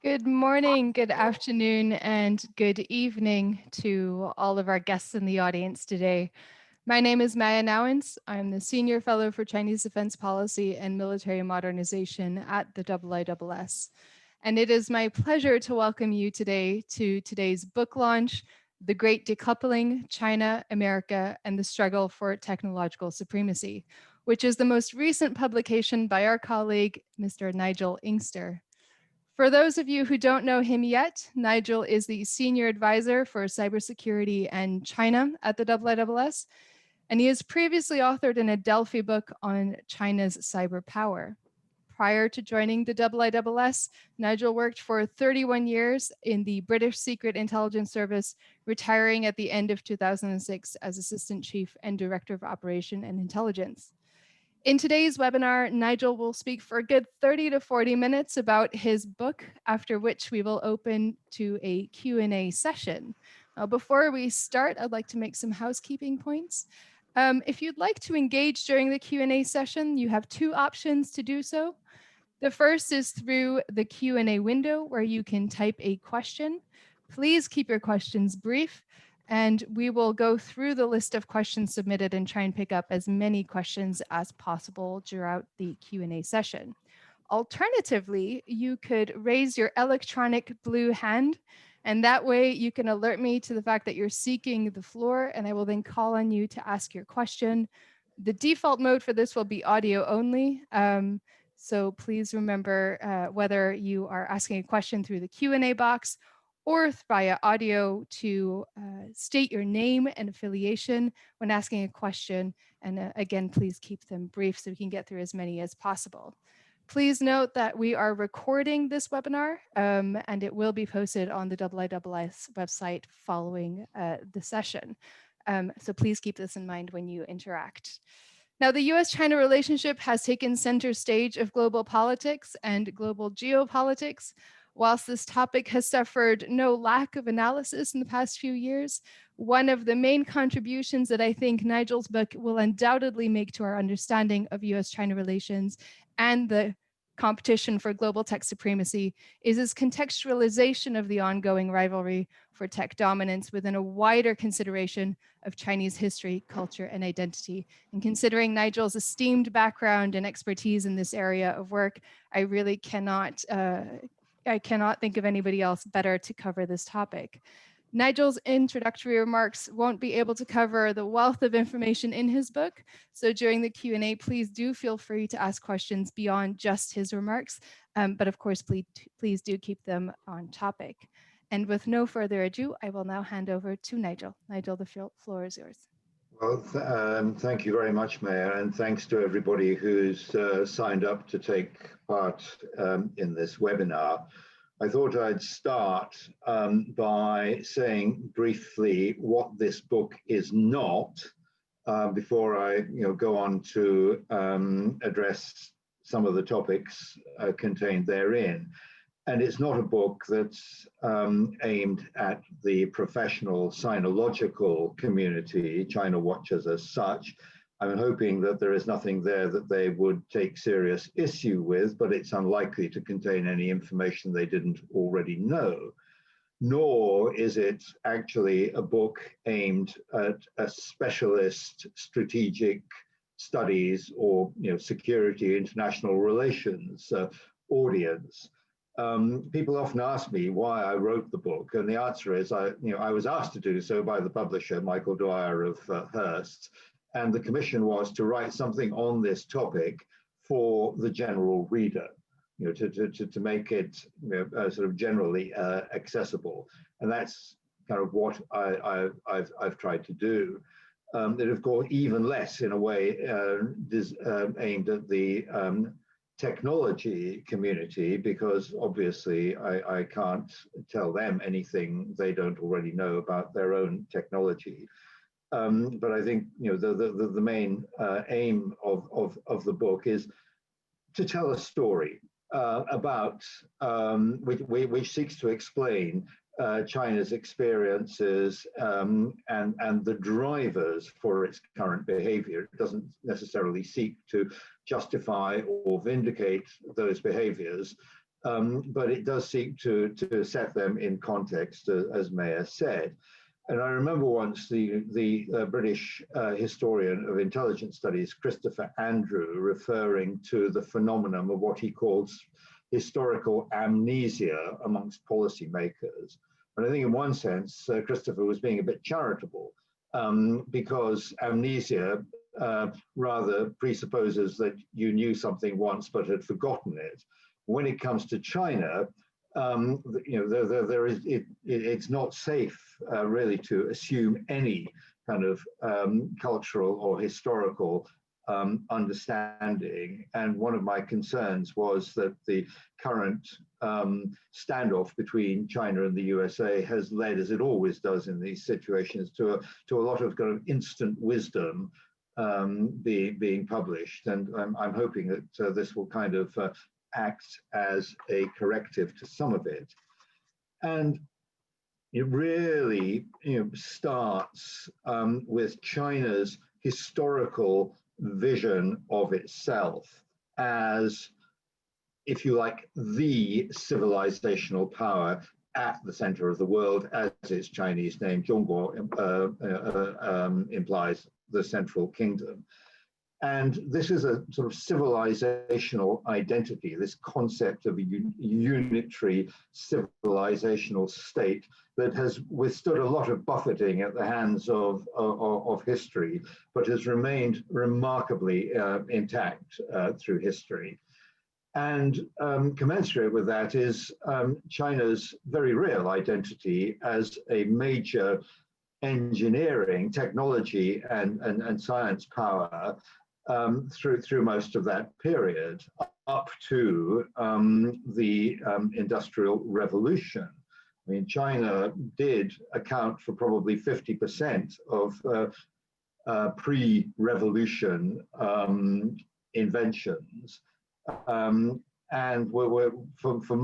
Good morning, good afternoon, and good evening to all of our guests in the audience today. My name is Maya Nowens. I'm the Senior Fellow for Chinese Defense Policy and Military Modernization at the IISS. And it is my pleasure to welcome you today to today's book launch, The Great Decoupling, China, America, and the Struggle for Technological Supremacy, which is the most recent publication by our colleague, Mr. Nigel Inkster. For those of you who don't know him yet, Nigel is the Senior Advisor for Cybersecurity and China at the IISS, and he has previously authored an Adelphi book on China's cyber power. Prior to joining the IISS, Nigel worked for 31 years in the British Secret Intelligence Service, retiring at the end of 2006 as Assistant Chief and Director of Operation and Intelligence. In today's webinar, Nigel will speak for a good 30 to 40 minutes about his book, after which we will open to a Q&A session. Before we start, I'd like to make some housekeeping points. If you'd like to engage during the Q&A session, you have two options to do so. The first is through the Q&A window where you can type a question. Please keep your questions brief, and we will go through the list of questions submitted and try and pick up as many questions as possible throughout the Q&A session. Alternatively, you could raise your electronic blue hand, and that way you can alert me to the fact that you're seeking the floor, and I will then call on you to ask your question. The default mode for this will be audio only. So please remember whether you are asking a question through the Q&A box or via audio to state your name and affiliation when asking a question. And again, please keep them brief so we can get through as many as possible. Please note that we are recording this webinar and it will be posted on the IISS website following the session. So please keep this in mind when you interact. Now, the US-China relationship has taken center stage of global politics and global geopolitics. Whilst this topic has suffered no lack of analysis in the past few years, one of the main contributions that I think Nigel's book will undoubtedly make to our understanding of US-China relations and the competition for global tech supremacy is its contextualization of the ongoing rivalry for tech dominance within a wider consideration of Chinese history, culture, and identity. And considering Nigel's esteemed background and expertise in this area of work, I really cannot think of anybody else better to cover this topic. Nigel's introductory remarks won't be able to cover the wealth of information in his book. So during the Q&A, please do feel free to ask questions beyond just his remarks. But of course, please do keep them on topic. And with no further ado, I will now hand over to Nigel. Nigel, the floor is yours. Well, thank you very much, Mayor, and thanks to everybody who's signed up to take part in this webinar. I thought I'd start by saying briefly what this book is not before I go on to address some of the topics contained therein. And it's not a book that's aimed at the professional sinological community, China watchers as such. I'm hoping that there is nothing there that they would take serious issue with, but it's unlikely to contain any information they didn't already know. Nor is it actually a book aimed at a specialist strategic studies or security, international relations audience. People often ask me why I wrote the book, and the answer is I was asked to do so by the publisher, Michael Dwyer of Hearst, and the commission was to write something on this topic for the general reader, to make it sort of generally accessible, and that's kind of what I've tried to do. It, of course, even less in a way aimed at the technology community, because obviously I can't tell them anything they don't already know about their own technology. But I think the main aim of the book is to tell a story about which seeks to explain China's experiences and the drivers for its current behavior. It doesn't necessarily seek to justify or vindicate those behaviors, but it does seek to set them in context, as Maya said. And I remember once the British historian of intelligence studies, Christopher Andrew, referring to the phenomenon of what he calls historical amnesia amongst policymakers. And I think in one sense, Christopher was being a bit charitable, because amnesia rather presupposes that you knew something once but had forgotten it. When it comes to China, it's not safe really to assume any kind of cultural or historical understanding. And one of my concerns was that the current standoff between China and the USA has led, as it always does in these situations, to a lot of kind of instant wisdom being published. And I'm hoping that this will kind of act as a corrective to some of it. And it really starts with China's historical vision of itself as, if you like, the civilizational power at the center of the world, as its Chinese name, Zhongguo, implies the central kingdom. And this is a sort of civilizational identity, this concept of a unitary civilizational state that has withstood a lot of buffeting at the hands of history, but has remained remarkably intact through history. And commensurate with that is China's very real identity as a major engineering, technology, and science power through most of that period, up to the Industrial Revolution. I mean, China did account for probably 50% of pre-revolution inventions. And for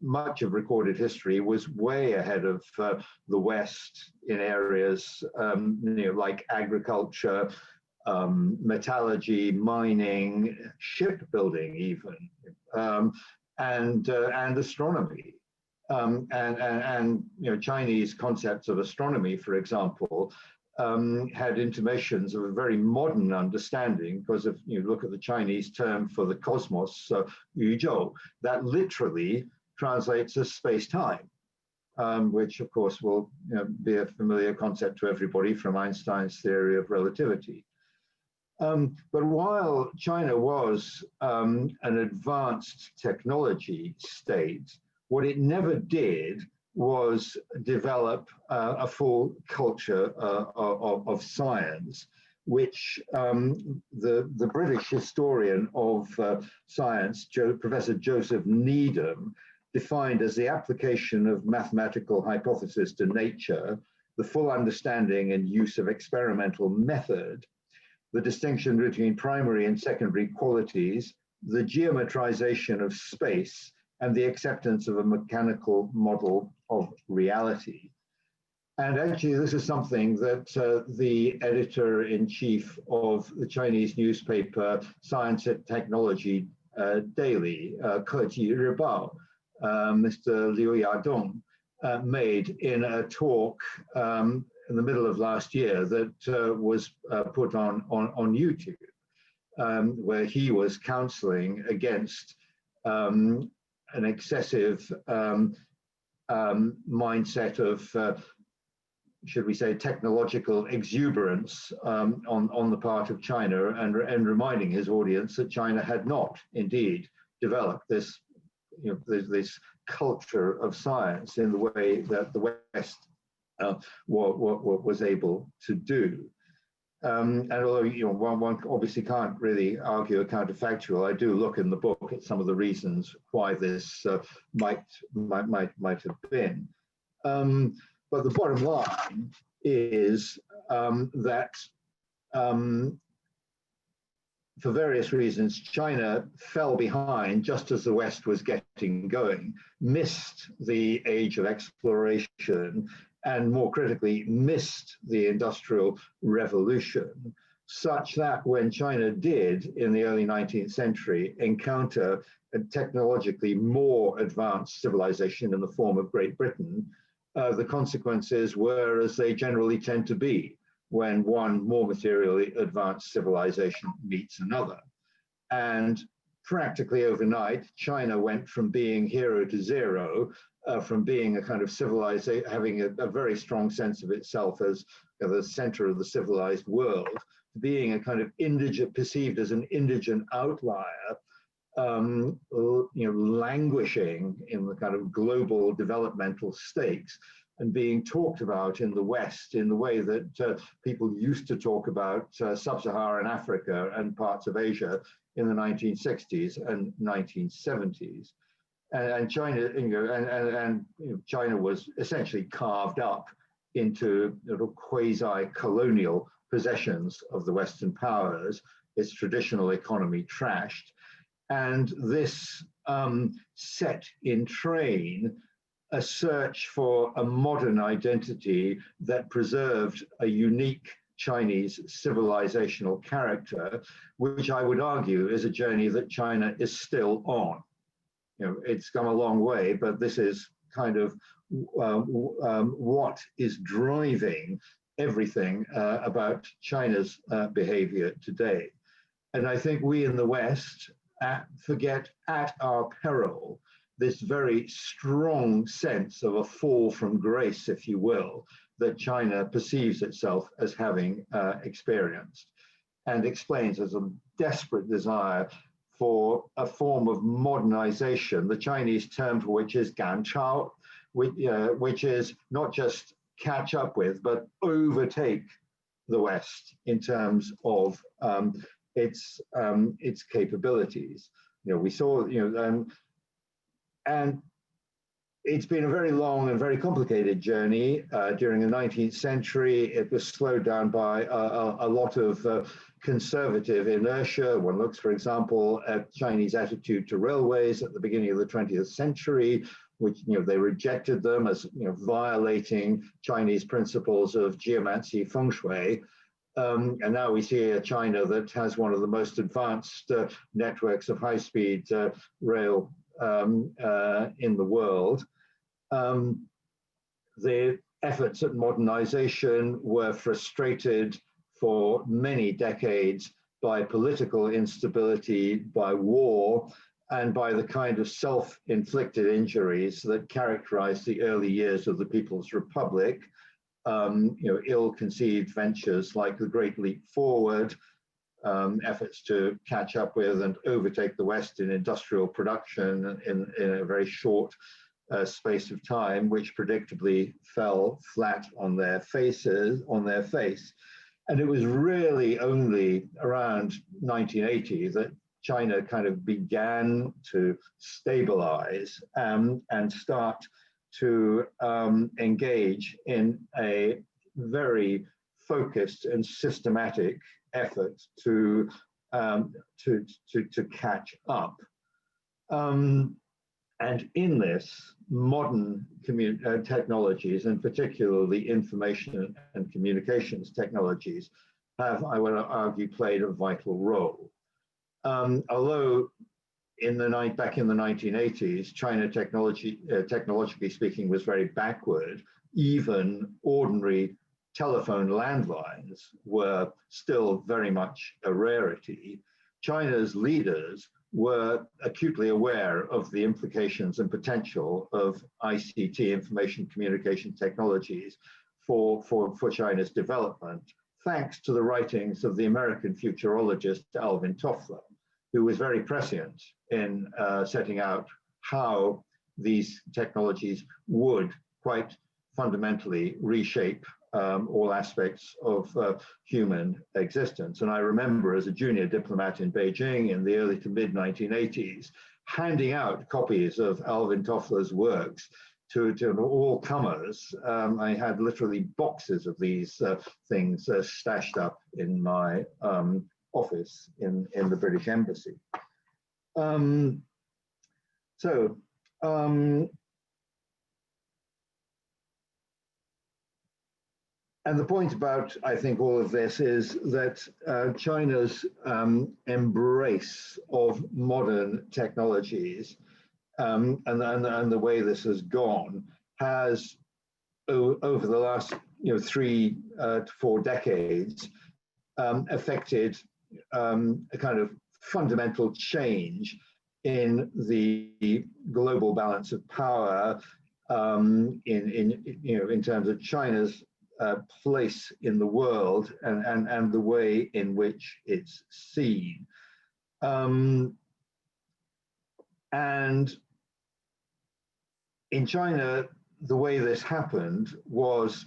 much of recorded history was way ahead of the West in areas like agriculture, metallurgy, mining, shipbuilding even, and astronomy. And Chinese concepts of astronomy, for example, had intimations of a very modern understanding, because if you look at the Chinese term for the cosmos, yuzhou, that literally translates as space-time, which of course will be a familiar concept to everybody from Einstein's theory of relativity. But while China was an advanced technology state, what it never did was develop a full culture of science, which the British historian of science, Professor Joseph Needham, defined as the application of mathematical hypothesis to nature, the full understanding and use of experimental method, the distinction between primary and secondary qualities, the geometrization of space, and the acceptance of a mechanical model of reality. And actually, this is something that the editor-in-chief of the Chinese newspaper Science and Technology Daily, Keji Ribao, Mr. Liu Yadong, made in a talk in the middle of last year that was put on YouTube, where he was counseling against an excessive mindset of, should we say, technological exuberance on the part of China, and reminding his audience that China had not indeed developed this, this culture of science in the way that the West was able to do. And although one obviously can't really argue a counterfactual, I do look in the book at some of the reasons why this might have been. But the bottom line is that for various reasons, China fell behind just as the West was getting going, missed the age of exploration, and more critically, missed the Industrial Revolution. such that when China did, in the early 19th century, encounter a technologically more advanced civilization in the form of Great Britain, the consequences were as they generally tend to be when one more materially advanced civilization meets another. And practically overnight, China went from being hero to zero, from being a kind of civilization, having a very strong sense of itself as the center of the civilized world, to being a kind of indigent, perceived as an indigent outlier, languishing in the kind of global developmental stakes and being talked about in the West in the way that people used to talk about sub-Saharan Africa and parts of Asia in the 1960s and 1970s. And China, China was essentially carved up into quasi-colonial possessions of the Western powers, its traditional economy trashed. And this set in train a search for a modern identity that preserved a unique Chinese civilizational character, which I would argue is a journey that China is still on. It's come a long way, but this is kind of what is driving everything about China's behavior today. And I think we in the West forget at our peril this very strong sense of a fall from grace, if you will, that China perceives itself as having experienced, and explains as a desperate desire for a form of modernization, the Chinese term for which is ganchao, which is not just catch up with, but overtake the West in terms of its capabilities. We saw, and it's been a very long and very complicated journey. During the 19th century, it was slowed down by a lot of conservative inertia. One looks, for example, at Chinese attitude to railways at the beginning of the 20th century, which they rejected them as violating Chinese principles of geomancy feng shui. And now we see a China that has one of the most advanced networks of high-speed rail in the world. The efforts at modernization were frustrated for many decades by political instability, by war, and by the kind of self-inflicted injuries that characterized the early years of the People's Republic. Ill-conceived ventures like the Great Leap Forward, efforts to catch up with and overtake the West in industrial production in a very short space of time, which predictably fell flat on their face. And it was really only around 1980 that China kind of began to stabilize and start to engage in a very focused and systematic effort to catch up. And in this, modern technologies, and particularly information and communications technologies, have, I would argue, played a vital role. Although back in the 1980s, China technologically speaking, was very backward, even ordinary telephone landlines were still very much a rarity. China's leaders were acutely aware of the implications and potential of ICT, information communication technologies, for China's development, thanks to the writings of the American futurologist Alvin Toffler, who was very prescient in setting out how these technologies would quite fundamentally reshape all aspects of human existence. And I remember as a junior diplomat in Beijing in the early to mid 1980s, handing out copies of Alvin Toffler's works to all comers. I had literally boxes of these things stashed up in my office in the British Embassy. So, And the point about, I think, all of this is that China's embrace of modern technologies and the way this has gone has, over the last 3 to 4 decades, affected a kind of fundamental change in the global balance of power in terms of China's place in the world and the way in which it's seen. And in China, the way this happened was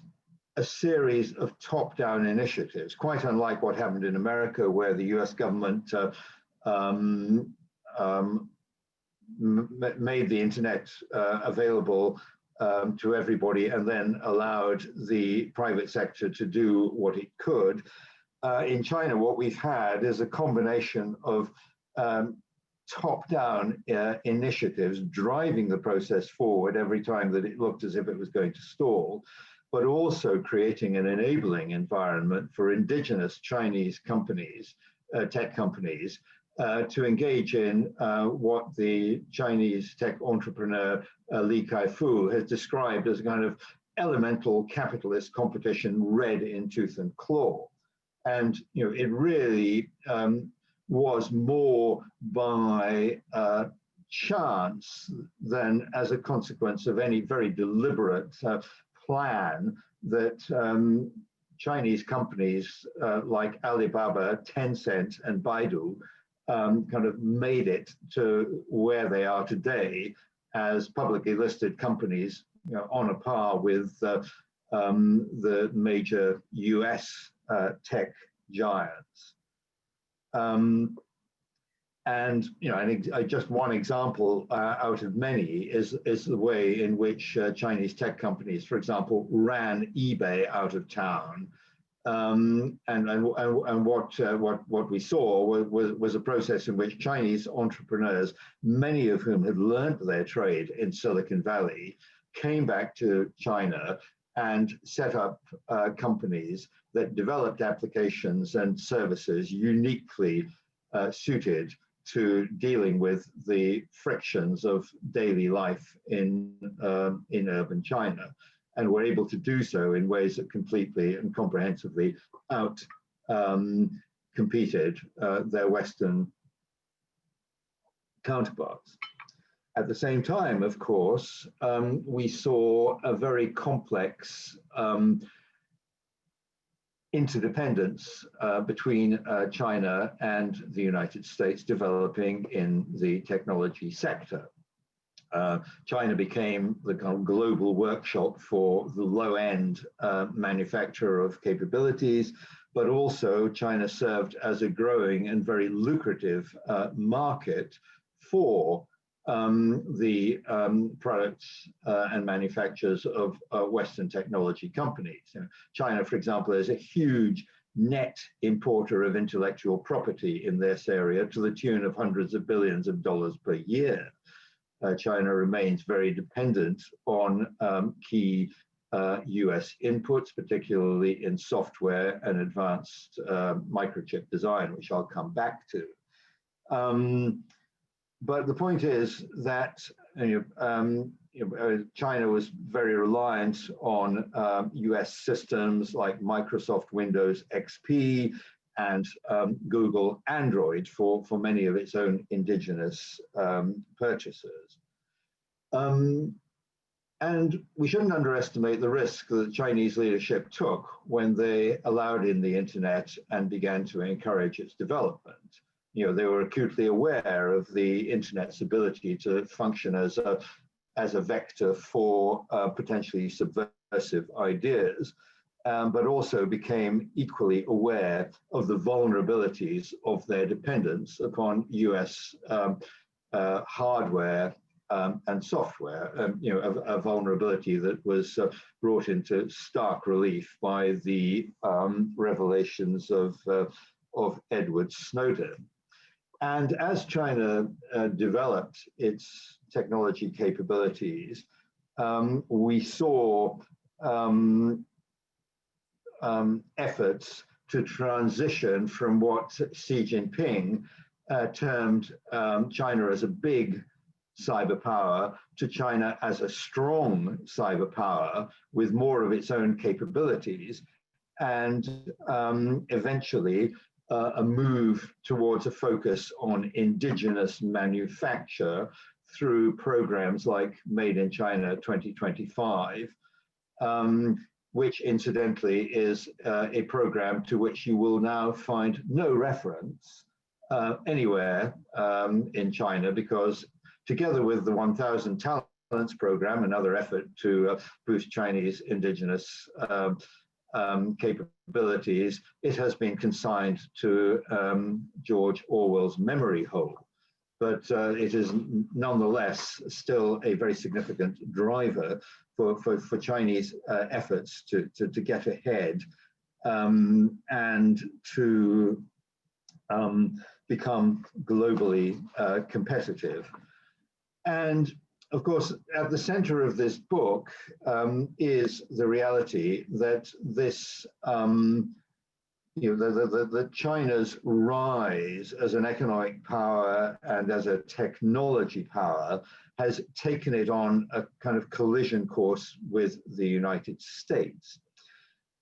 a series of top-down initiatives, quite unlike what happened in America, where the US government made the internet available to everybody and then allowed the private sector to do what it could. In China, what we've had is a combination of top-down initiatives driving the process forward every time that it looked as if it was going to stall, but also creating an enabling environment for indigenous Chinese companies, tech companies, to engage in what the Chinese tech entrepreneur Li Kai-fu has described as a kind of elemental capitalist competition red in tooth and claw. And it really was more by chance than as a consequence of any very deliberate plan that Chinese companies like Alibaba, Tencent, and Baidu kind of made it to where they are today as publicly listed companies, on a par with the major US tech giants. And just one example out of many is the way in which Chinese tech companies, for example, ran eBay out of town. And what we saw was a process in which Chinese entrepreneurs, many of whom had learned their trade in Silicon Valley, came back to China and set up companies that developed applications and services uniquely suited to dealing with the frictions of daily life in urban China, and were able to do so in ways that completely and comprehensively competed their Western counterparts. At the same time, of course, we saw a very complex interdependence between China and the United States developing in the technology sector. China became the kind of global workshop for the low-end manufacturer of capabilities, but also China served as a growing and very lucrative market for the products and manufacturers of Western technology companies. China, for example, is a huge net importer of intellectual property in this area to the tune of hundreds of billions of dollars per year. China remains very dependent on key US inputs, particularly in software and advanced microchip design, which I'll come back to. But the point is that China was very reliant on US systems like Microsoft Windows XP and Google Android for many of its own indigenous purchases. And we shouldn't underestimate the risk that Chinese leadership took when they allowed in the internet and began to encourage its development. They were acutely aware of the internet's ability to function as a vector for potentially subversive ideas, but also became equally aware of the vulnerabilities of their dependence upon US hardware and software, a vulnerability that was brought into stark relief by the revelations of Edward Snowden. And as China developed its technology capabilities, we saw efforts to transition from what Xi Jinping termed China as a big cyber power to China as a strong cyber power with more of its own capabilities, and eventually a move towards a focus on indigenous manufacture through programs like Made in China 2025, which incidentally is a program to which you will now find no reference anywhere in China, because together with the 1,000 Talents program, another effort to boost Chinese indigenous capabilities, it has been consigned to George Orwell's memory hole. But it is nonetheless still a very significant driver for Chinese efforts to get ahead and to become globally competitive. And of course, at the center of this book is the reality that this, that China's rise as an economic power and as a technology power has taken it on a kind of collision course with the United States.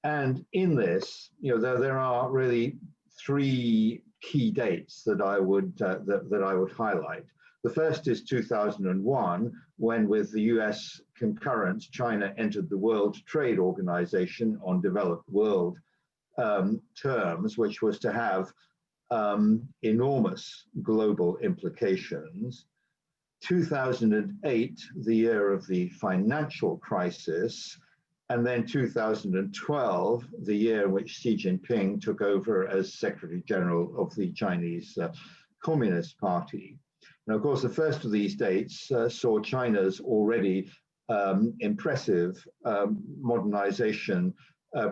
And in this, there are really three key dates that I would that I would highlight. The first is 2001, when with the US concurrence, China entered the World Trade Organization on developed world terms, which was to have enormous global implications. 2008, the year of the financial crisis, and then 2012, the year in which Xi Jinping took over as Secretary General of the Chinese Communist Party. Now, of course, the first of these dates saw China's already impressive modernization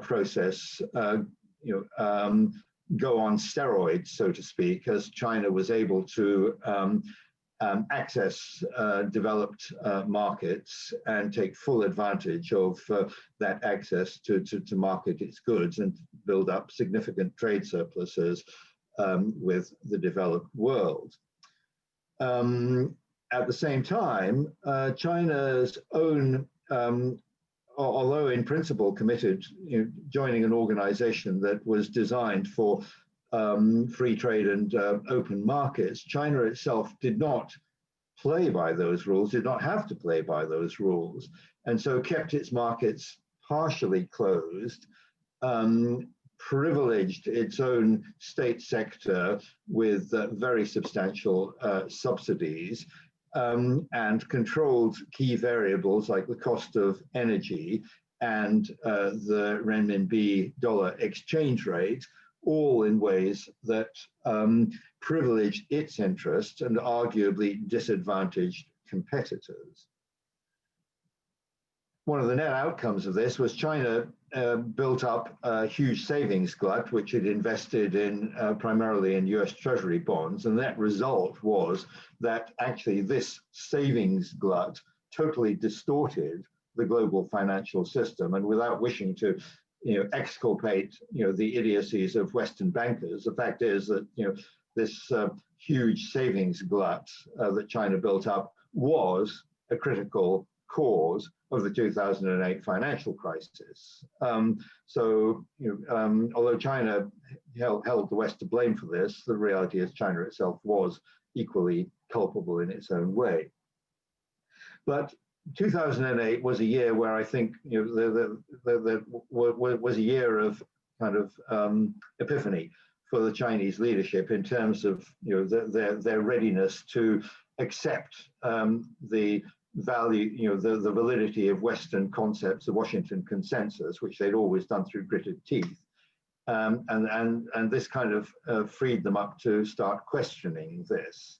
process go on steroids, so to speak, as China was able to access developed markets and take full advantage of that access to market its goods and build up significant trade surpluses with the developed world. At the same time, China's own, although in principle committed, joining an organization that was designed for free trade and open markets, China itself did not play by those rules, did not have to play by those rules, and so kept its markets partially closed, privileged its own state sector with very substantial subsidies, and controlled key variables like the cost of energy and the renminbi dollar exchange rate, all in ways that privileged its interests and arguably disadvantaged competitors. One of the net outcomes of this was China built up a huge savings glut, which it invested in primarily in US Treasury bonds. And that result was that actually this savings glut totally distorted the global financial system. And without wishing to exculpate the idiocies of Western bankers, the fact is that this huge savings glut that China built up was a critical cause of the 2008 financial crisis. So, although China held the West to blame for this, the reality is China itself was equally culpable in its own way. But 2008 was a year where I think was a year of kind of epiphany for the Chinese leadership in terms of their readiness to accept the value, the validity of Western concepts, the Washington Consensus, which they'd always done through gritted teeth, and this kind of freed them up to start questioning this.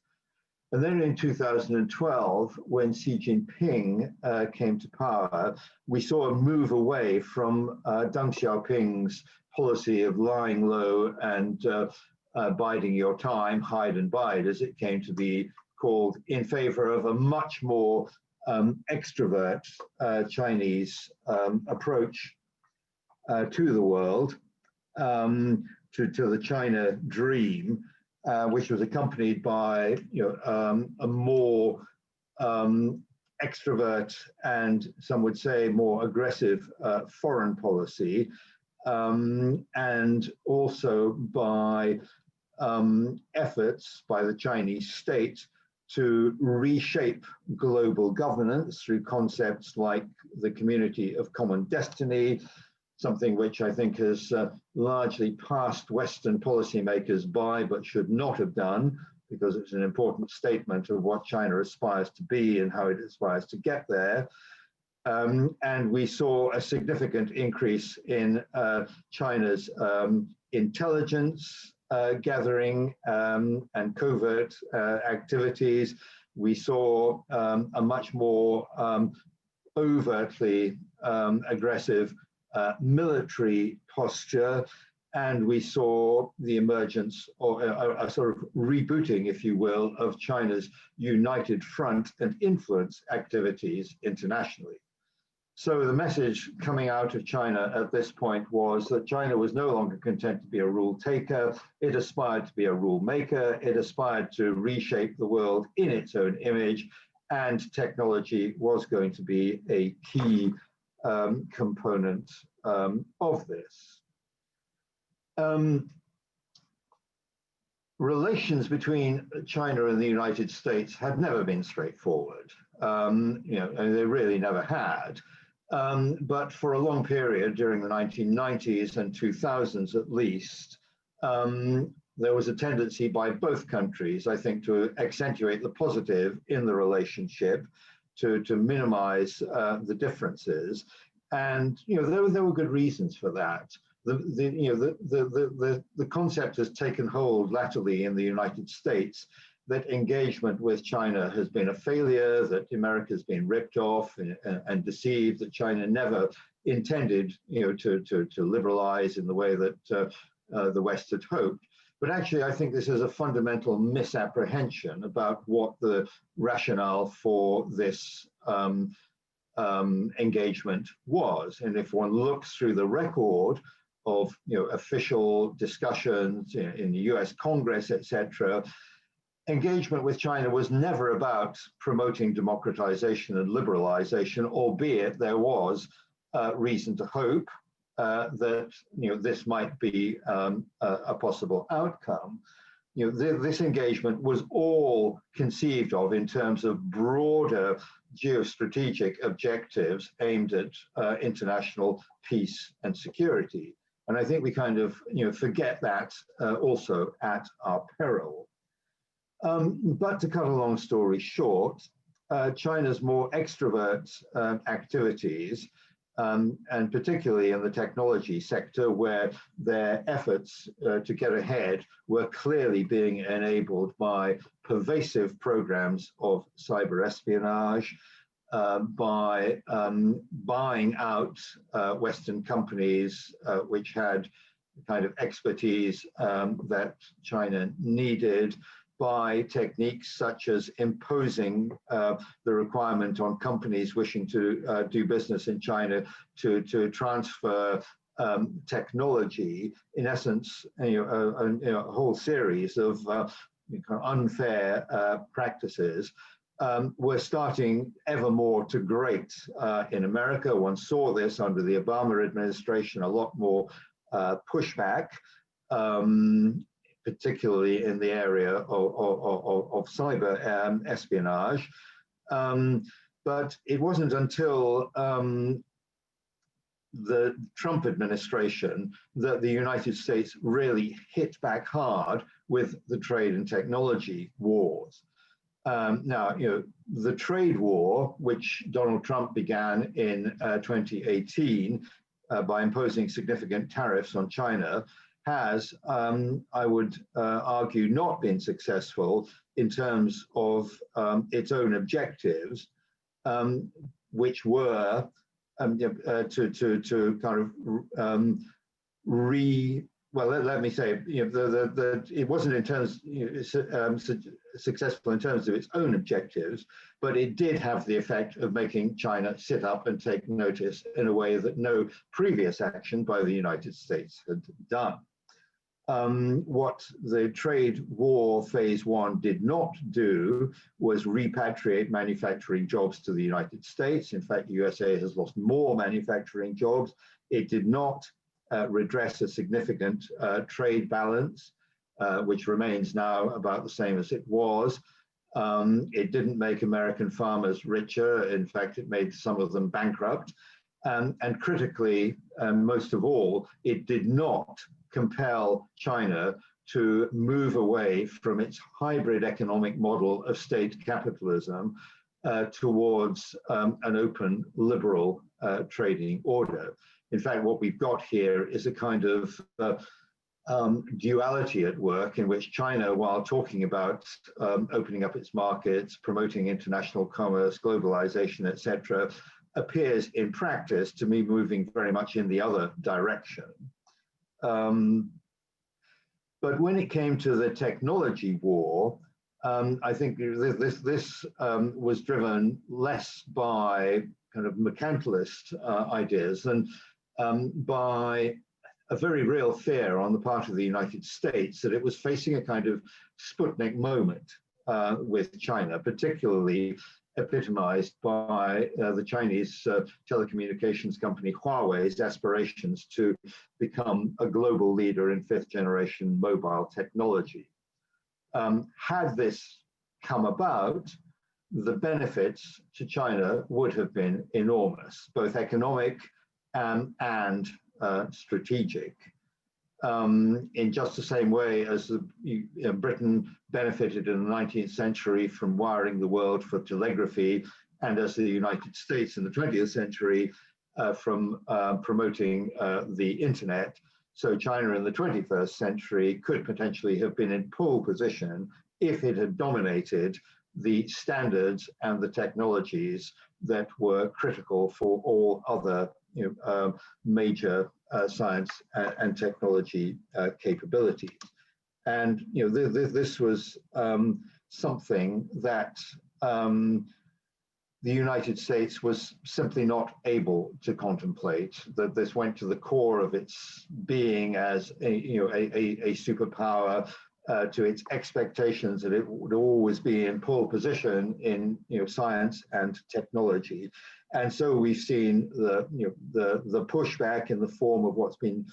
And then in 2012, when Xi Jinping came to power, we saw a move away from Deng Xiaoping's policy of lying low and biding your time, hide and bide, as it came to be called, in favor of a much more extrovert Chinese approach to the world, to the China dream, which was accompanied by a more extrovert and some would say more aggressive foreign policy, and also by efforts by the Chinese state to reshape global governance through concepts like the community of common destiny, something which I think has largely passed Western policymakers by, but should not have done, because it's an important statement of what China aspires to be and how it aspires to get there. And we saw a significant increase in China's intelligence gathering and covert activities. We saw a much more overtly aggressive military posture, and we saw the emergence or a sort of rebooting, if you will, of China's united front and influence activities internationally. So the message coming out of China at this point was that China was no longer content to be a rule taker. It aspired to be a rule maker. It aspired to reshape the world in its own image, and technology was going to be a key component of this. Relations between China and the United States had never been straightforward. And they really never had. But for a long period during the 1990s and 2000s at least, there was a tendency by both countries, I think, to accentuate the positive in the relationship, to minimize the differences. And there were good reasons for that. The concept has taken hold latterly in the United States that engagement with China has been a failure, that America has been ripped off and deceived, that China never intended to liberalize in the way that the West had hoped. But actually, I think this is a fundamental misapprehension about what the rationale for this engagement was. And if one looks through the record of official discussions in the US Congress, etc., engagement with China was never about promoting democratization and liberalization, albeit there was reason to hope that this might be a possible outcome. This engagement was all conceived of in terms of broader geostrategic objectives aimed at international peace and security. And I think we kind of forget that also at our peril. But to cut a long story short, China's more extrovert activities, and particularly in the technology sector, where their efforts to get ahead were clearly being enabled by pervasive programs of cyber espionage, by buying out Western companies which had the kind of expertise that China needed, by techniques such as imposing the requirement on companies wishing to do business in China to transfer technology, in essence, a whole series of unfair practices. We're starting ever more to grate in America. One saw this under the Obama administration, a lot more pushback, particularly in the area of cyber espionage. But it wasn't until the Trump administration that the United States really hit back hard with the trade and technology wars. Now, the trade war, which Donald Trump began in 2018 by imposing significant tariffs on China, has, I would argue, not been successful in terms of its own objectives, which were to kind of well, let me say, it wasn't in terms, successful in terms of its own objectives, but it did have the effect of making China sit up and take notice in a way that no previous action by the United States had done. What the trade war phase one did not do was repatriate manufacturing jobs to the United States. In fact, the USA has lost more manufacturing jobs. It did not redress a significant trade balance, which remains now about the same as it was. It didn't make American farmers richer. In fact, it made some of them bankrupt. And critically, most of all, it did not compel China to move away from its hybrid economic model of state capitalism towards an open liberal trading order. In fact, what we've got here is a kind of duality at work in which China, while talking about opening up its markets, promoting international commerce, globalization, etc., appears in practice to me moving very much in the other direction. But when it came to the technology war, I think this was driven less by kind of mercantilist ideas than by a very real fear on the part of the United States that it was facing a kind of Sputnik moment with China, particularly epitomized by the Chinese telecommunications company Huawei's aspirations to become a global leader in fifth generation mobile technology. Had this come about, the benefits to China would have been enormous, both economic and strategic. In just the same way as Britain benefited in the 19th century from wiring the world for telegraphy, and as the United States in the 20th century from promoting the internet. So China in the 21st century could potentially have been in pole position if it had dominated the standards and the technologies that were critical for all other major science and technology capabilities. And this was something that the United States was simply not able to contemplate, that this went to the core of its being as a superpower, to its expectations that it would always be in pole position in science and technology. And so we've seen the pushback in the form of what's been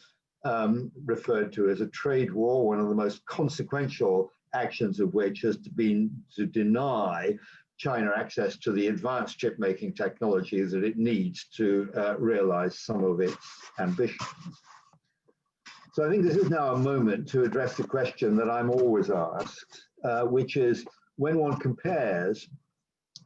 referred to as a trade war, one of the most consequential actions of which has been to deny China access to the advanced chip making technologies that it needs to realize some of its ambitions. So I think this is now a moment to address the question that I'm always asked, which is when one compares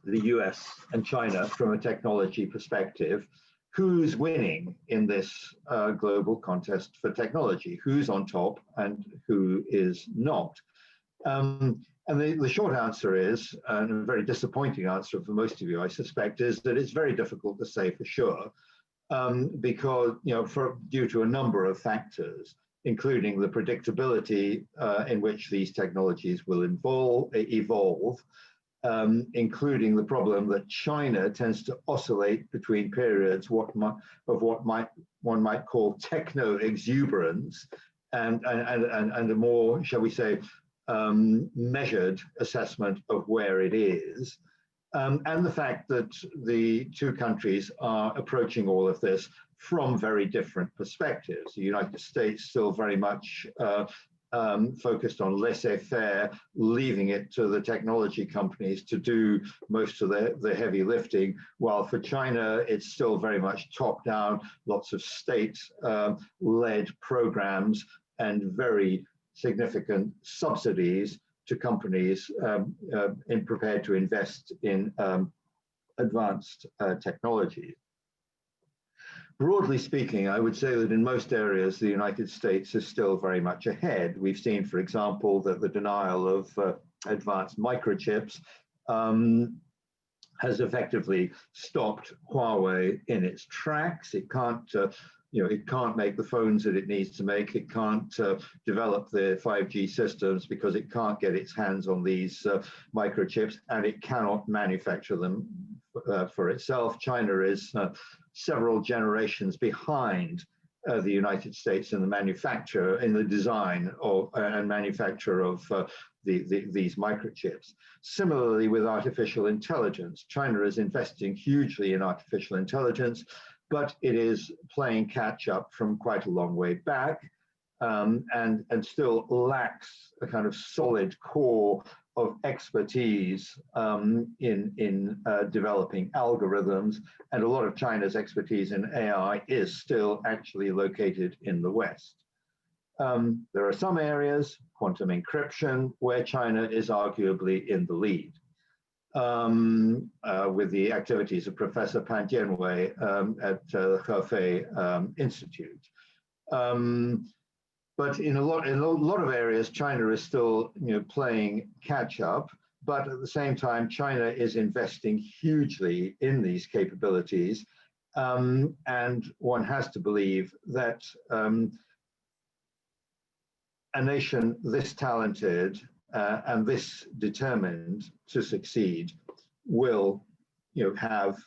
the US and China from a technology perspective, who's winning in this global contest for technology? Who's on top and who is not? And the short answer is, and a very disappointing answer for most of you, I suspect, is that it's very difficult to say for sure, because due to a number of factors, including the predictability in which these technologies will evolve, including the problem that China tends to oscillate between periods of what one might call techno exuberance and a more, shall we say, measured assessment of where it is, and the fact that the two countries are approaching all of this from very different perspectives. The United States still very much focused on laissez-faire, leaving it to the technology companies to do most of the heavy lifting, while for China, it's still very much top-down, lots of state-led programs and very significant subsidies to companies prepared to invest in advanced technology. Broadly speaking, I would say that in most areas, the United States is still very much ahead. We've seen, for example, that the denial of advanced microchips has effectively stopped Huawei in its tracks. It can't it can't make the phones that it needs to make. It can't develop the 5G systems because it can't get its hands on these microchips, and it cannot manufacture them for itself. China is several generations behind the United States in the manufacture, in the design of and manufacture of these microchips. Similarly, with artificial intelligence, China is investing hugely in artificial intelligence, but it is playing catch up from quite a long way back, and still lacks a kind of solid core of expertise in developing algorithms, and a lot of China's expertise in AI is still actually located in the West. There are some areas, quantum encryption, where China is arguably in the lead, with the activities of Professor Pan Jianwei at the Hefei Institute. But in a lot of areas, China is still playing catch up. But at the same time, China is investing hugely in these capabilities, and one has to believe that a nation this talented and this determined to succeed will have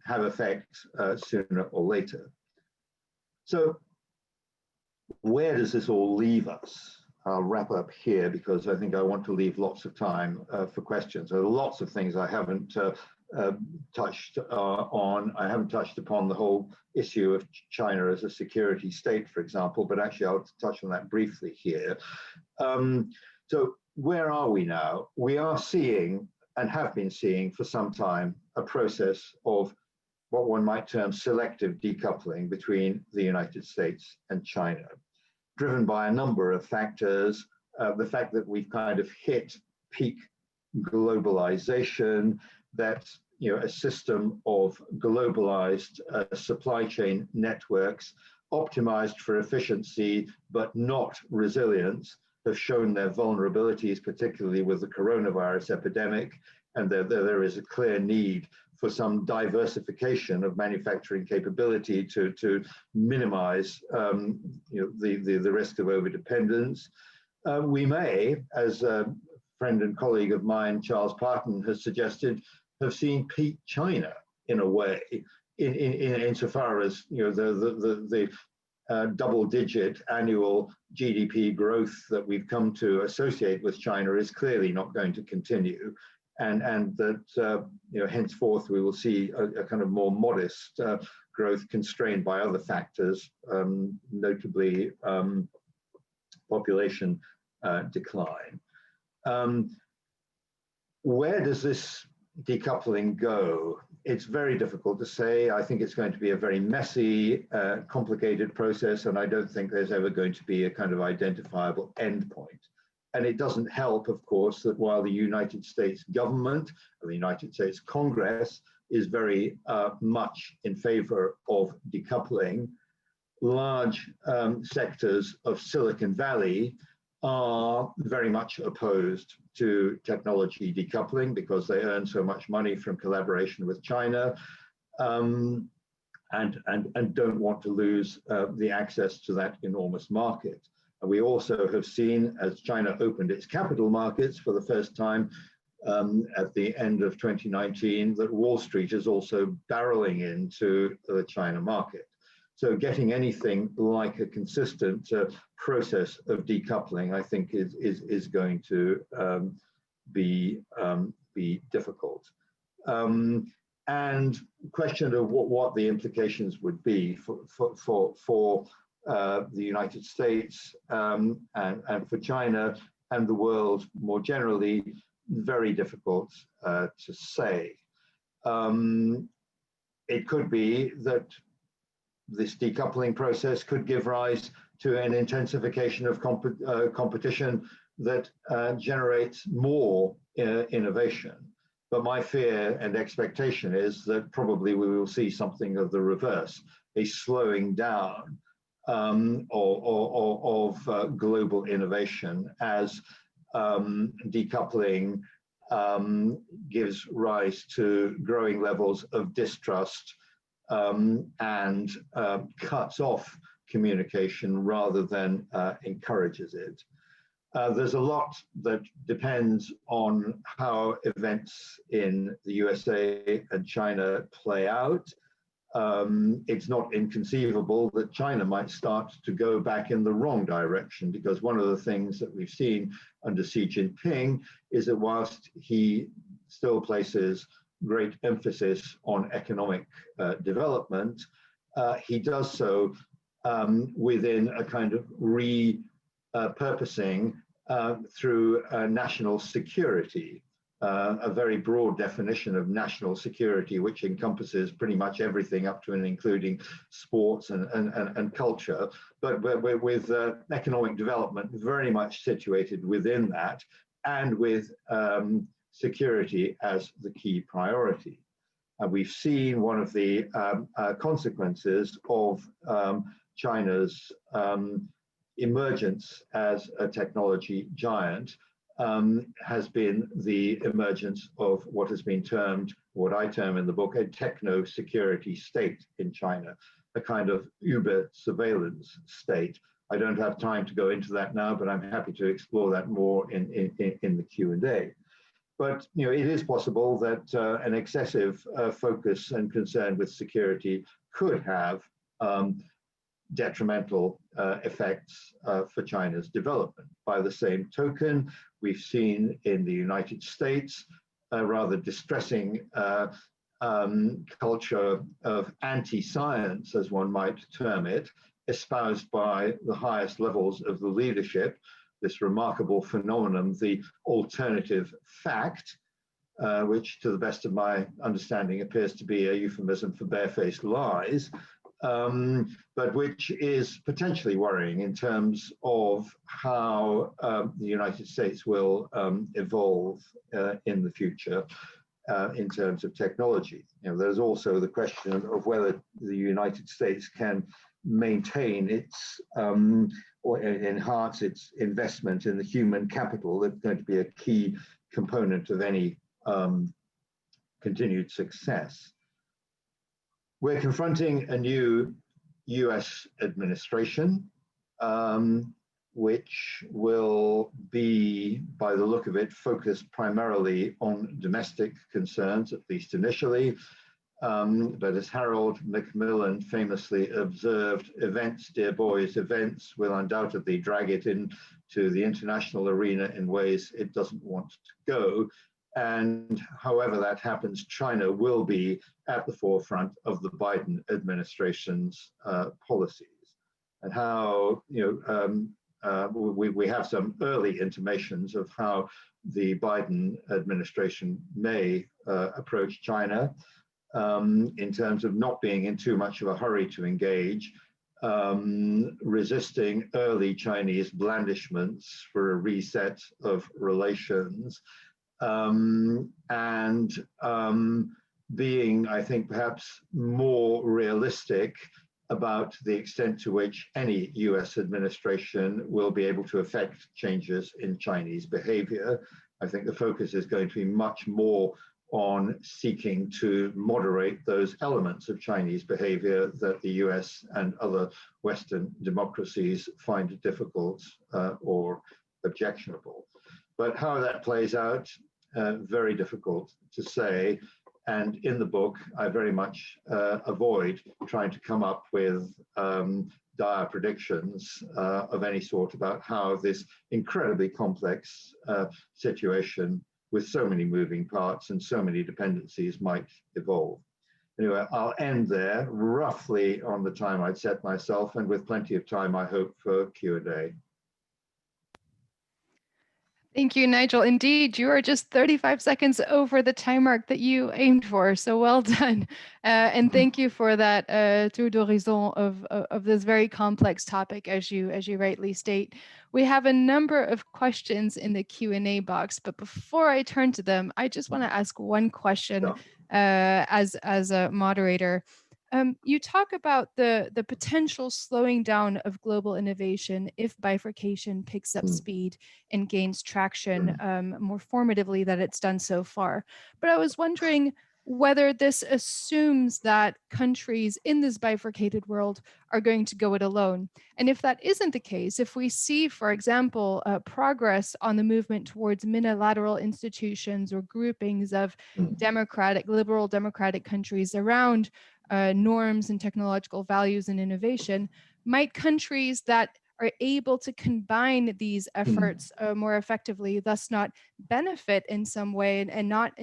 effects sooner or later. So where does this all leave us? I'll wrap up here because I think I want to leave lots of time for questions. There are lots of things I haven't touched on. I haven't touched upon the whole issue of China as a security state, for example, but actually I'll touch on that briefly here. So where are we now? We are seeing, and have been seeing for some time, a process of what one might term selective decoupling between the United States and China, driven by a number of factors. The fact that we've kind of hit peak globalization, that a system of globalized supply chain networks optimized for efficiency but not resilience have shown their vulnerabilities, particularly with the coronavirus epidemic, and there is a clear need for some diversification of manufacturing capability to minimize the risk of overdependence. We may, as a friend and colleague of mine, Charles Parton, has suggested, have seen peak China in a way, insofar as the double-digit annual GDP growth that we've come to associate with China is clearly not going to continue. And that henceforth we will see a kind of more modest growth constrained by other factors, notably population decline. Where does this decoupling go? It's very difficult to say. I think it's going to be a very messy, complicated process, and I don't think there's ever going to be a kind of identifiable endpoint. And it doesn't help, of course, that while the United States government and the United States Congress is very much in favor of decoupling, large sectors of Silicon Valley are very much opposed to technology decoupling because they earn so much money from collaboration with China, and don't want to lose the access to that enormous market. We also have seen, as China opened its capital markets for the first time at the end of 2019, that Wall Street is also barreling into the China market. So getting anything like a consistent process of decoupling, I think, is going to be difficult. And question of what the implications would be for the United States and for China and the world more generally, very difficult to say. It could be that this decoupling process could give rise to an intensification of competition that generates more innovation. But my fear and expectation is that probably we will see something of the reverse, a slowing down of global innovation as decoupling gives rise to growing levels of distrust and cuts off communication rather than encourages it. There's a lot that depends on how events in the USA and China play out. It's not inconceivable that China might start to go back in the wrong direction, because one of the things that we've seen under Xi Jinping is that whilst he still places great emphasis on economic development, he does so within a kind of repurposing through national security. A very broad definition of national security, which encompasses pretty much everything up to and including sports and culture, but with economic development very much situated within that, and with security as the key priority. We've seen one of the consequences of China's emergence as a technology giant has been the emergence of what has been termed, what I term in the book, a techno-security state in China, a kind of Uber surveillance state. I don't have time to go into that now, but I'm happy to explore that more in the Q&A. But it is possible that an excessive focus and concern with security could have detrimental effects for China's development. By the same token, we've seen in the United States a rather distressing culture of anti-science, as one might term it, espoused by the highest levels of the leadership, this remarkable phenomenon, the alternative fact, which to the best of my understanding appears to be a euphemism for barefaced lies, but which is potentially worrying in terms of how the United States will evolve in the future in terms of technology. There's also the question of whether the United States can maintain its or enhance its investment in the human capital that's going to be a key component of any continued success. We're confronting a new US administration, which will be, by the look of it, focused primarily on domestic concerns, at least initially. But as Harold Macmillan famously observed, events, dear boys, events will undoubtedly drag it into the international arena in ways it doesn't want to go. And however that happens, China will be at the forefront of the Biden administration's policies. And how, we have some early intimations of how the Biden administration may approach China in terms of not being in too much of a hurry to engage, resisting early Chinese blandishments for a reset of relations, and being, I think, perhaps more realistic about the extent to which any US administration will be able to affect changes in Chinese behavior. I think the focus is going to be much more on seeking to moderate those elements of Chinese behavior that the US and other Western democracies find difficult or objectionable. But how that plays out, very difficult to say. And in the book, I very much avoid trying to come up with dire predictions of any sort about how this incredibly complex situation with so many moving parts and so many dependencies might evolve. Anyway, I'll end there, roughly on the time I'd set myself, and with plenty of time, I hope, for Q&A. Thank you, Nigel. Indeed, you are just 35 seconds over the time mark that you aimed for, so well done. And thank you for that tour d'horizon of this very complex topic, as you rightly state. We have a number of questions in the Q&A box, but before I turn to them, I just want to ask one question as a moderator. You talk about the potential slowing down of global innovation if bifurcation picks up speed and gains traction more formatively than it's done so far. But I was wondering, whether this assumes that countries in this bifurcated world are going to go it alone. And if that isn't the case, if we see, for example, progress on the movement towards unilateral institutions or groupings of liberal democratic countries around norms and technological values and innovation, might countries that are able to combine these efforts more effectively, thus not benefit in some way and not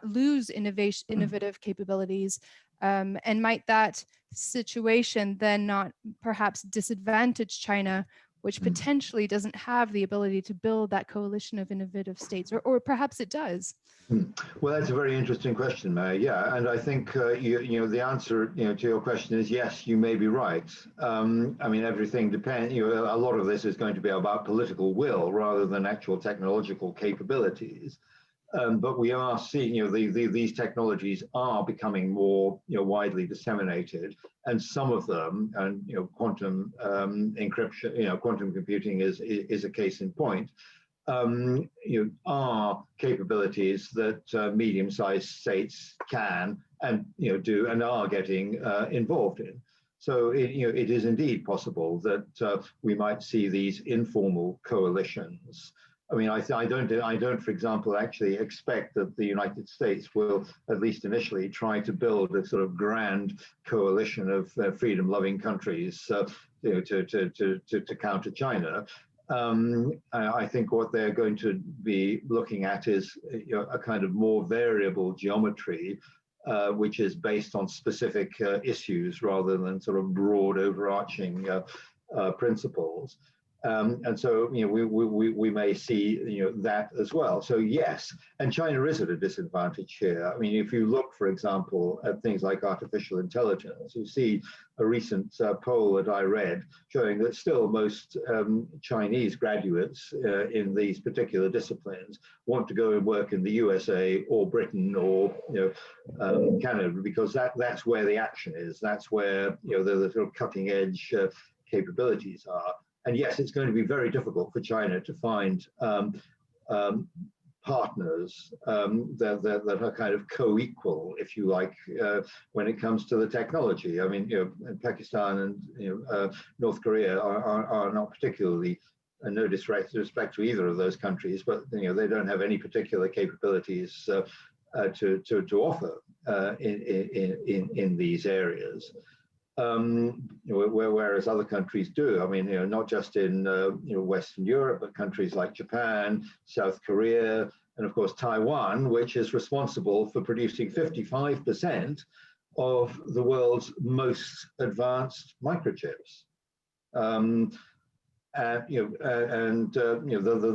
lose innovative capabilities? And might that situation then not perhaps disadvantage China, which potentially doesn't have the ability to build that coalition of innovative states, or perhaps it does? Well, that's a very interesting question, Mary. Yeah, and I think the answer to your question is yes. You may be right. I mean, everything depends. A lot of this is going to be about political will rather than actual technological capabilities. But we are seeing, these technologies are becoming more, widely disseminated, and some of them, and quantum encryption, quantum computing is a case in point. Are capabilities that medium-sized states can and do and are getting involved in. So it is indeed possible that we might see these informal coalitions. I mean, I don't, for example, actually expect that the United States will, at least initially, try to build a sort of grand coalition of freedom-loving countries to counter China. I think what they're going to be looking at is a kind of more variable geometry, which is based on specific issues rather than sort of broad overarching principles. And so we may see that as well. So yes, and China is at a disadvantage here. I mean, if you look, for example, at things like artificial intelligence, you see a recent poll that I read showing that still most Chinese graduates in these particular disciplines want to go and work in the USA or Britain or Canada, because that's where the action is. That's where the sort of cutting edge capabilities are. And yes, it's going to be very difficult for China to find partners that are kind of co-equal, if you like, when it comes to the technology. I mean, Pakistan and North Korea are not particularly, no disrespect to either of those countries, but they don't have any particular capabilities to offer in these areas. Whereas other countries do. I mean, not just in Western Europe, but countries like Japan, South Korea, and of course Taiwan, which is responsible for producing 55% of the world's most advanced microchips. The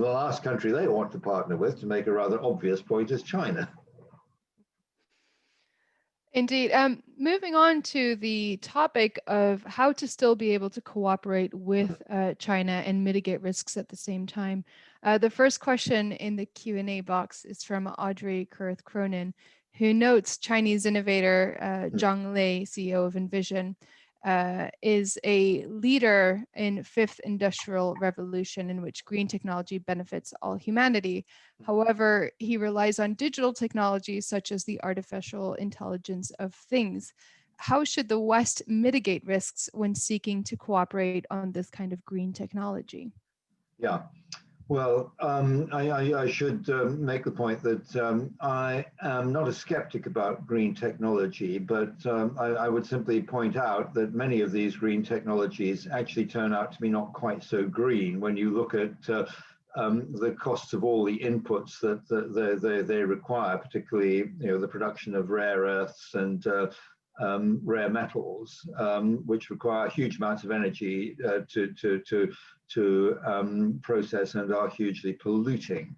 last country they want to partner with, to make a rather obvious point, is China. Indeed. Moving on to the topic of how to still be able to cooperate with China and mitigate risks at the same time. The first question in the Q&A box is from Audrey Kurth Cronin, who notes Chinese innovator Zhang Lei, CEO of Envision, is a leader in fifth industrial revolution in which green technology benefits all humanity. However, he relies on digital technologies such as the artificial intelligence of things. How should the West mitigate risks when seeking to cooperate on this kind of green technology? Yeah. Well, I should make the point that I am not a skeptic about green technology, but I would simply point out that many of these green technologies actually turn out to be not quite so green when you look at the costs of all the inputs that they require, particularly the production of rare earths and rare metals, which require huge amounts of energy to process and are hugely polluting.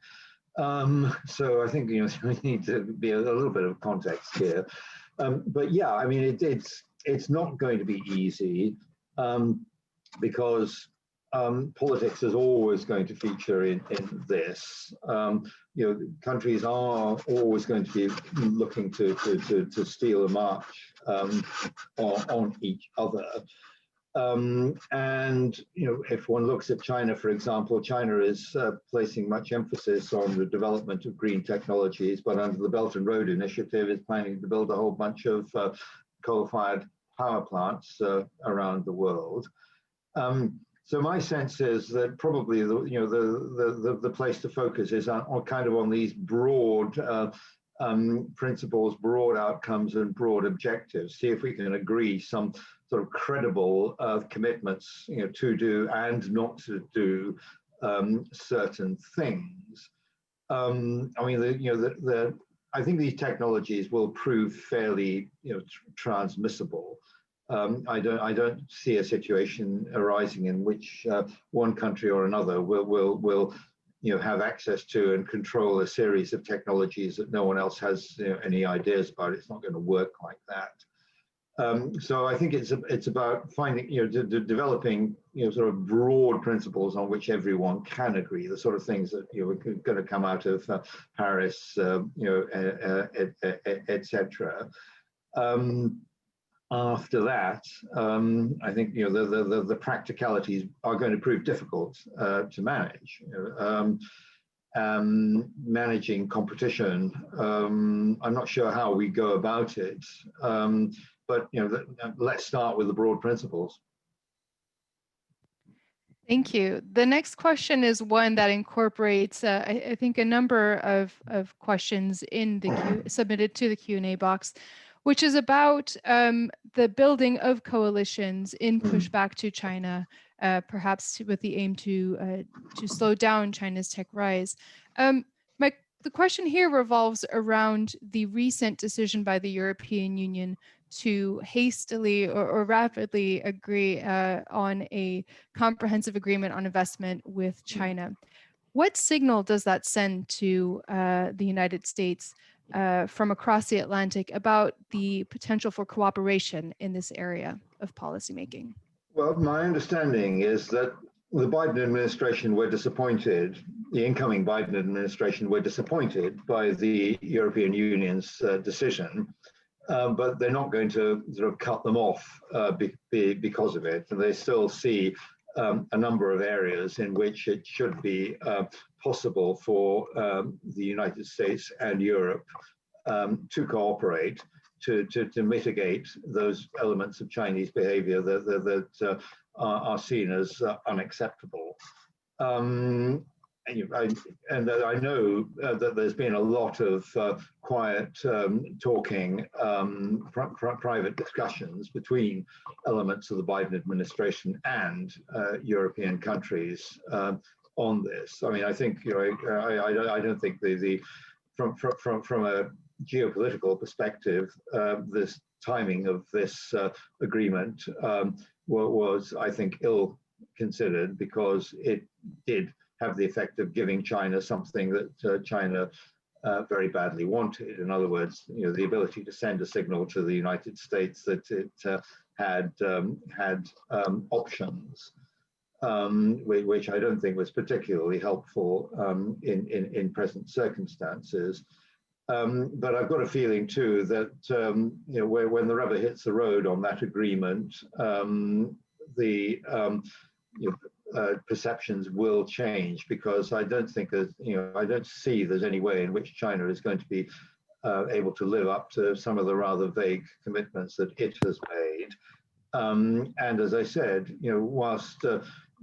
So I think we need to be a little bit of context here. But yeah, I mean it's not going to be easy because politics is always going to feature in this. Countries are always going to be looking to steal a march on each other. And if one looks at China, for example, China is placing much emphasis on the development of green technologies, but under the Belt and Road Initiative is planning to build a whole bunch of coal-fired power plants around the world. So my sense is that probably the place to focus is on kind of on these broad principles, broad outcomes, and broad objectives. See if we can agree some sort of credible commitments, to do and not to do certain things. I mean, I think these technologies will prove fairly, transmissible. I don't see a situation arising in which one country or another will have access to and control a series of technologies that no one else has any ideas about. It's not going to work like that. So I think it's about finding, developing, sort of broad principles on which everyone can agree, the sort of things that are going to come out of Paris, etc. After that, I think the practicalities are going to prove difficult to manage. Managing competition, I'm not sure how we go about it, but let's start with the broad principles. Thank you. The next question is one that incorporates, I think, a number of questions in the submitted to the Q&A box, which is about the building of coalitions in pushback to China, perhaps with the aim to slow down China's tech rise. The question here revolves around the recent decision by the European Union to hastily or rapidly agree on a comprehensive agreement on investment with China. What signal does that send to the United States from across the Atlantic about the potential for cooperation in this area of policymaking? Well, my understanding is that the Biden administration were disappointed, the incoming Biden administration were disappointed by the European Union's decision, but they're not going to sort of cut them off because of it. And they still see a number of areas in which it should be possible for the United States and Europe to cooperate to mitigate those elements of Chinese behavior that are seen as unacceptable. And I know that there's been a lot of quiet talking, private discussions between elements of the Biden administration and European countries on this. I mean, I think I don't think from a geopolitical perspective, this timing of this agreement was, I think, ill considered because it did have the effect of giving China something that China very badly wanted. In other words, the ability to send a signal to the United States that it had options, which I don't think was particularly helpful in present circumstances. But I've got a feeling too that when the rubber hits the road on that agreement, the perceptions will change, because I don't think that I don't see there's any way in which China is going to be able to live up to some of the rather vague commitments that it has made. And as I said, whilst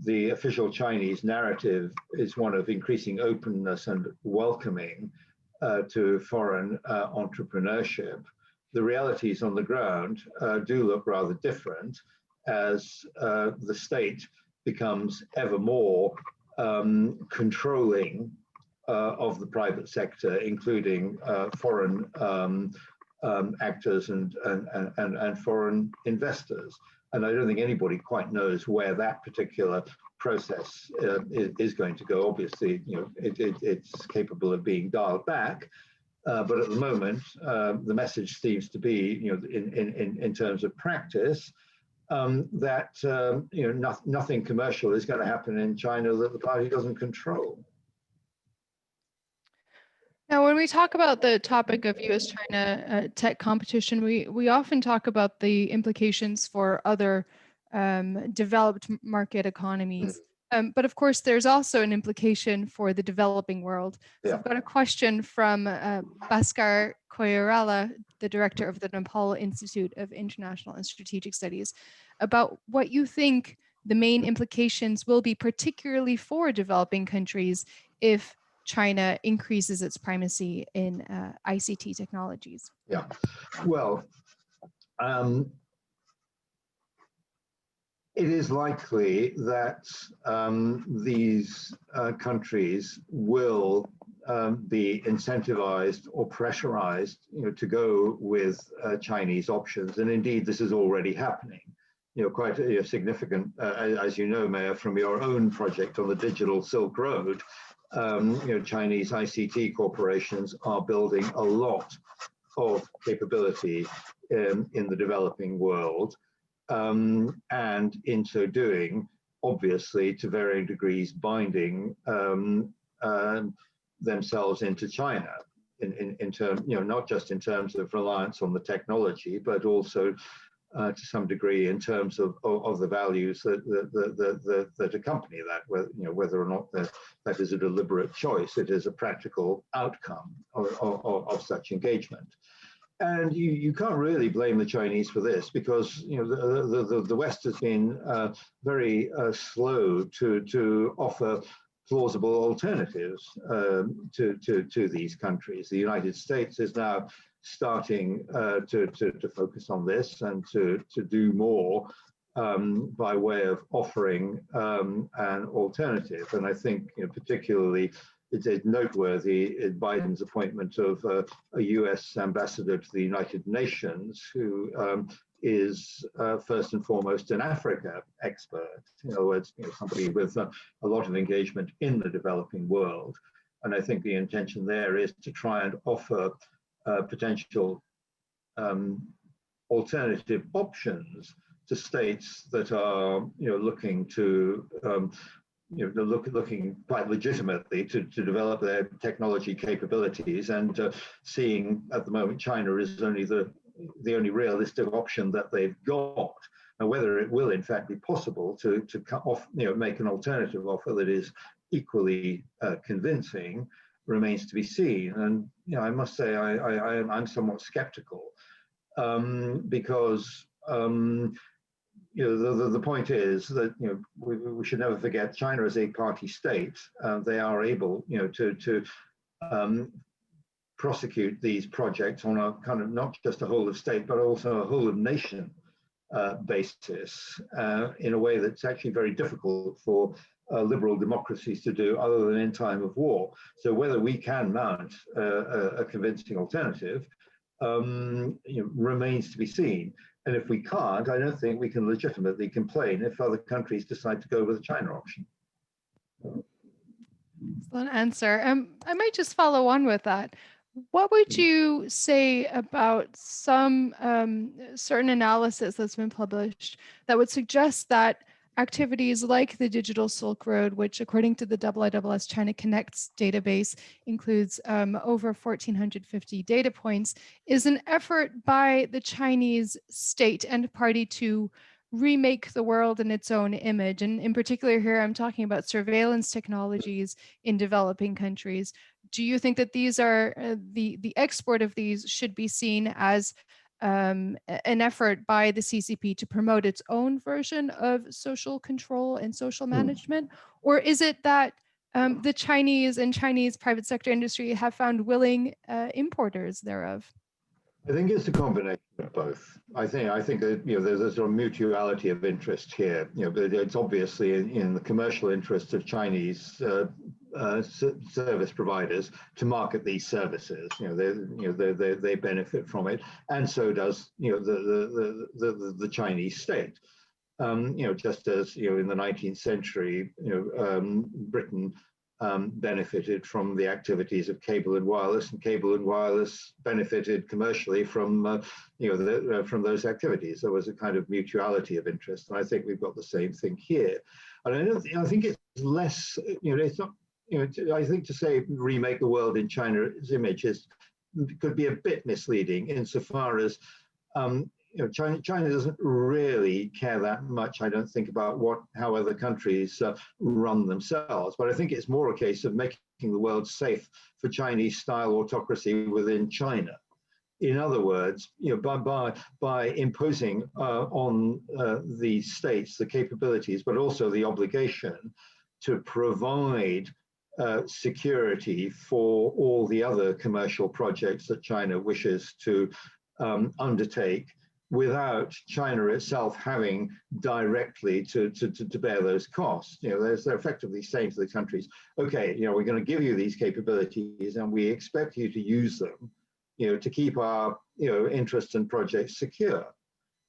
the official Chinese narrative is one of increasing openness and welcoming to foreign entrepreneurship, the realities on the ground do look rather different as the state becomes ever more controlling of the private sector, including foreign actors and foreign investors. And I don't think anybody quite knows where that particular process is going to go. Obviously, it's capable of being dialed back, but at the moment, the message seems to be, in terms of practice, that nothing commercial is going to happen in China that the party doesn't control. Now, when we talk about the topic of US-China tech competition, we often talk about the implications for other developed market economies. But of course, there's also an implication for the developing world. So Yeah. I've got a question from Bhaskar Koirala, the director of the Nepal Institute of International and Strategic Studies, about what you think the main implications will be, particularly for developing countries, if China increases its primacy in ICT technologies. Yeah. Well, it is likely that these countries will be incentivized or pressurized, to go with Chinese options, and indeed this is already happening. Quite a significant, as you know, Mayor, from your own project on the digital Silk Road, Chinese ICT corporations are building a lot of capability in the developing world. And in so doing, obviously, to varying degrees, binding themselves into China in terms, not just in terms of reliance on the technology, but also to some degree in terms of the values that accompany that, whether or not that is a deliberate choice, it is a practical outcome of such engagement. And you can't really blame the Chinese for this, because the West has been very slow to offer plausible alternatives to these countries. The United States is now starting to focus on this and to do more by way of offering an alternative. And I think particularly it's noteworthy in Biden's appointment of a US ambassador to the United Nations, who is first and foremost an Africa expert. In other words, somebody with a lot of engagement in the developing world. And I think the intention there is to try and offer potential alternative options to states that are looking to looking quite legitimately to develop their technology capabilities, and seeing at the moment China is only the only realistic option that they've got. And whether it will in fact be possible to cut off, make an alternative offer that is equally convincing remains to be seen. And I must say I'm somewhat skeptical, because the point is that we should never forget China is a party state. They are able to prosecute these projects on a kind of not just a whole of state but also a whole of nation basis, in a way that's actually very difficult for liberal democracies to do, other than in time of war. So whether we can mount a convincing alternative remains to be seen. And if we can't, I don't think we can legitimately complain if other countries decide to go with the China option. Excellent answer. I might just follow on with that. What would you say about some certain analysis that's been published that would suggest that activities like the Digital Silk Road, which according to the IISS China Connects database includes over 1,450 data points, is an effort by the Chinese state and party to remake the world in its own image? And in particular here, I'm talking about surveillance technologies in developing countries. Do you think that these are, the export of these should be seen as an effort by the CCP to promote its own version of social control and social management? Or is it that the Chinese and Chinese private sector industry have found willing importers thereof? I think it's a combination of both. I think that there's a sort of mutuality of interest here. But it's obviously in the commercial interest of Chinese service providers to market these services. They benefit from it, and so does the Chinese state. Just as in the 19th century, Britain benefited from the activities of cable and cable and wireless benefited commercially from from those activities. There was a kind of mutuality of interest, and I think we've got the same thing here. And I think it's less, it's not, I think to say remake the world in China's image could be a bit misleading, insofar as China doesn't really care that much, I don't think, about how other countries run themselves. But I think it's more a case of making the world safe for Chinese-style autocracy within China. In other words, by imposing on the states the capabilities, but also the obligation to provide security for all the other commercial projects that China wishes to undertake, without China itself having directly to bear those costs. They're effectively saying to the countries, okay, we're going to give you these capabilities and we expect you to use them, to keep our interests and projects secure.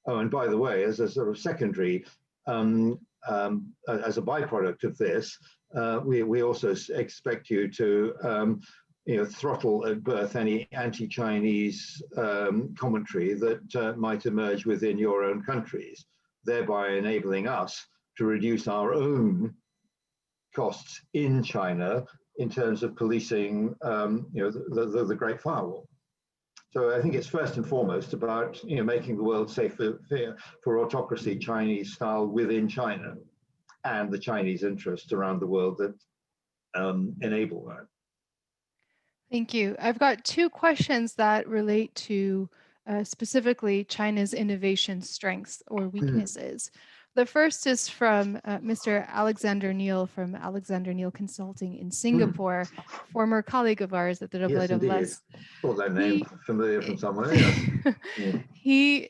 Oh, and by the way, as a sort of secondary, as a byproduct of this, we also expect you to throttle at birth any anti-Chinese commentary that might emerge within your own countries, thereby enabling us to reduce our own costs in China in terms of policing the Great Firewall. So I think it's first and foremost about making the world safer for autocracy, Chinese style, within China, and the Chinese interests around the world that enable that. Thank you. I've got two questions that relate to specifically China's innovation strengths or weaknesses. The first is from Mr. Alexander Neal from Alexander Neal Consulting in Singapore, former colleague of ours at the AAS. Thought that name familiar from somewhere. Yes. He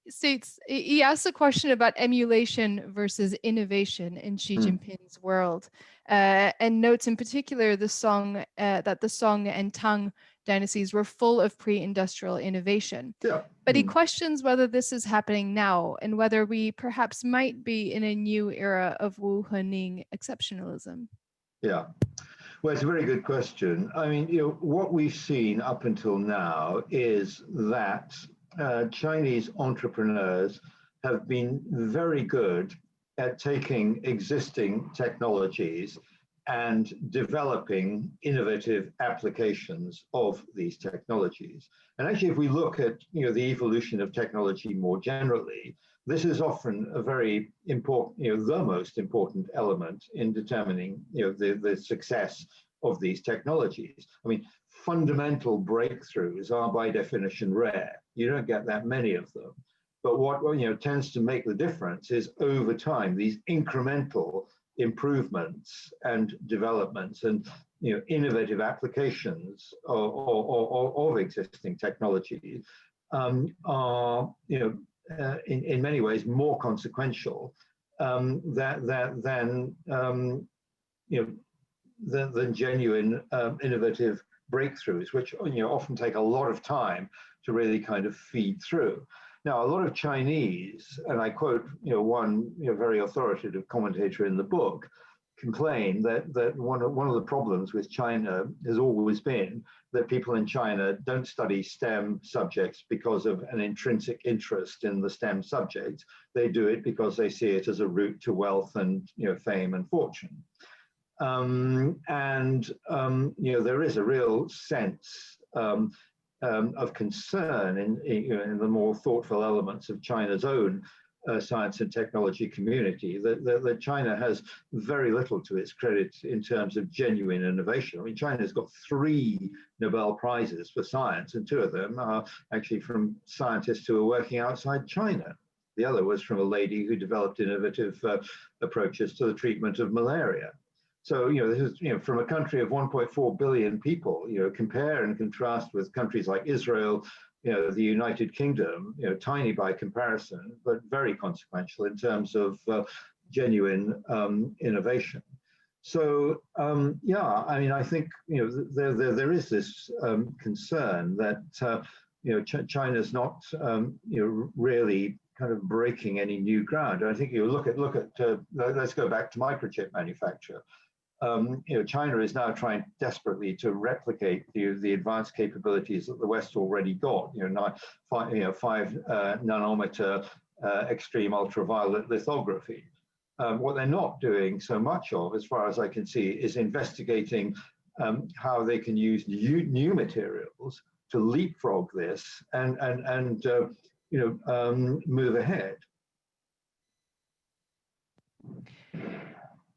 states, he asks a question about emulation versus innovation in Xi Jinping's world, and notes in particular the Song that the Song and Tang dynasties were full of pre-industrial innovation. Yeah. But he questions whether this is happening now and whether we perhaps might be in a new era of Wu Hening exceptionalism. Yeah. Well, it's a very good question. I mean, what we've seen up until now is that Chinese entrepreneurs have been very good at taking existing technologies and developing innovative applications of these technologies. And actually, if we look at the evolution of technology more generally, this is often a very important, the most important element in determining the success of these technologies. I mean, fundamental breakthroughs are by definition rare. You don't get that many of them. But what tends to make the difference is over time, these incremental improvements and developments and innovative applications of existing technologies are in many ways more consequential than genuine innovative breakthroughs, which often take a lot of time to really kind of feed through. Now, a lot of Chinese, and I quote one very authoritative commentator in the book, complain that one of the problems with China has always been that people in China don't study STEM subjects because of an intrinsic interest in the STEM subjects. They do it because they see it as a route to wealth and fame and fortune. There is a real sense of concern in the more thoughtful elements of China's own science and technology community that China has very little to its credit in terms of genuine innovation. I mean, China's got 3 Nobel Prizes for science, and 2 of them are actually from scientists who are working outside China. The other was from a lady who developed innovative approaches to the treatment of malaria. So, this is, from a country of 1.4 billion people, compare and contrast with countries like Israel, the United Kingdom, tiny by comparison, but very consequential in terms of genuine innovation. So, I mean, I think, there is this concern that, China's not, really kind of breaking any new ground. And I think look at let's go back to microchip manufacture. China is now trying desperately to replicate the advanced capabilities that the West already got. 5 nanometer extreme ultraviolet lithography. What they're not doing so much of, as far as I can see, is investigating how they can use new materials to leapfrog this and move ahead.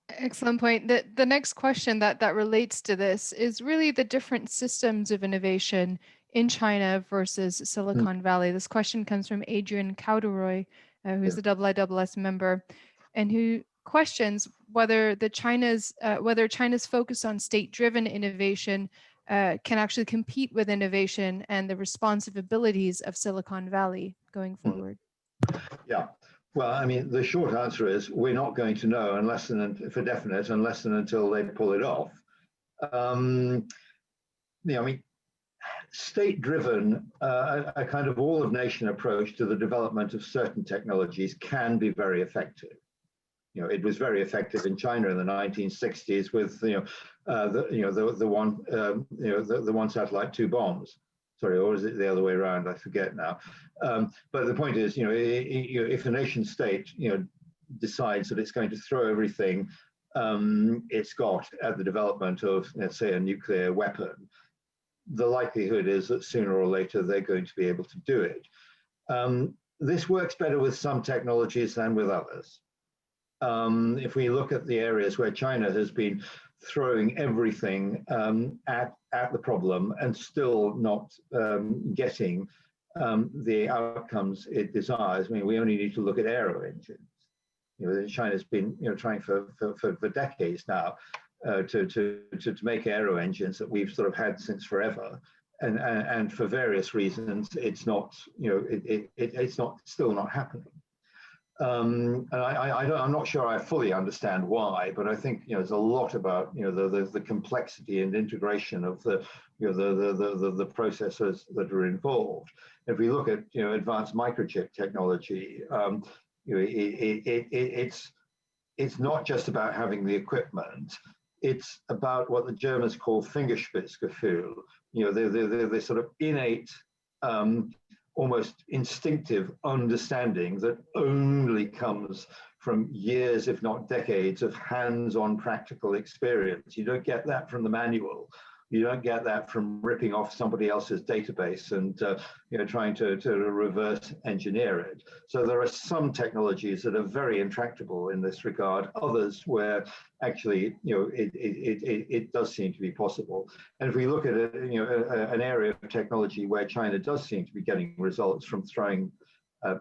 Excellent point. The next question that relates to this is really the different systems of innovation in China versus Silicon Valley. This question comes from Adrian Cowderoy, who's a IISS member, and who questions whether China's focus on state-driven innovation can actually compete with innovation and the responsive abilities of Silicon Valley going forward. Yeah. Well, I mean, the short answer is we're not going to know for definite unless and until they pull it off. I mean, state-driven, a kind of all-of-nation approach to the development of certain technologies can be very effective. It was very effective in China in the 1960s with the one satellite, two bombs. Sorry, or is it the other way around? I forget now. But the point is, if a nation state, decides that it's going to throw everything it's got at the development of, let's say, a nuclear weapon, the likelihood is that sooner or later they're going to be able to do it. This works better with some technologies than with others. If we look at the areas where China has been throwing everything at the problem and still not getting the outcomes it desires, I mean, we only need to look at aero engines. China's been trying for decades now to make aero engines that we've sort of had since forever, and for various reasons it's not still not happening. And I'm not sure I fully understand why, but I think there's a lot about the complexity and integration of the processors that are involved. If we look at advanced microchip technology, it's not just about having the equipment. It's about what the Germans call Fingerspitzengefühl. The sort of innate, almost instinctive understanding that only comes from years, if not decades, of hands-on practical experience. You don't get that from the manual. You don't get that from ripping off somebody else's database and trying to reverse engineer it. So there are some technologies that are very intractable in this regard. Others where actually it does seem to be possible. And if we look at an area of technology where China does seem to be getting results from throwing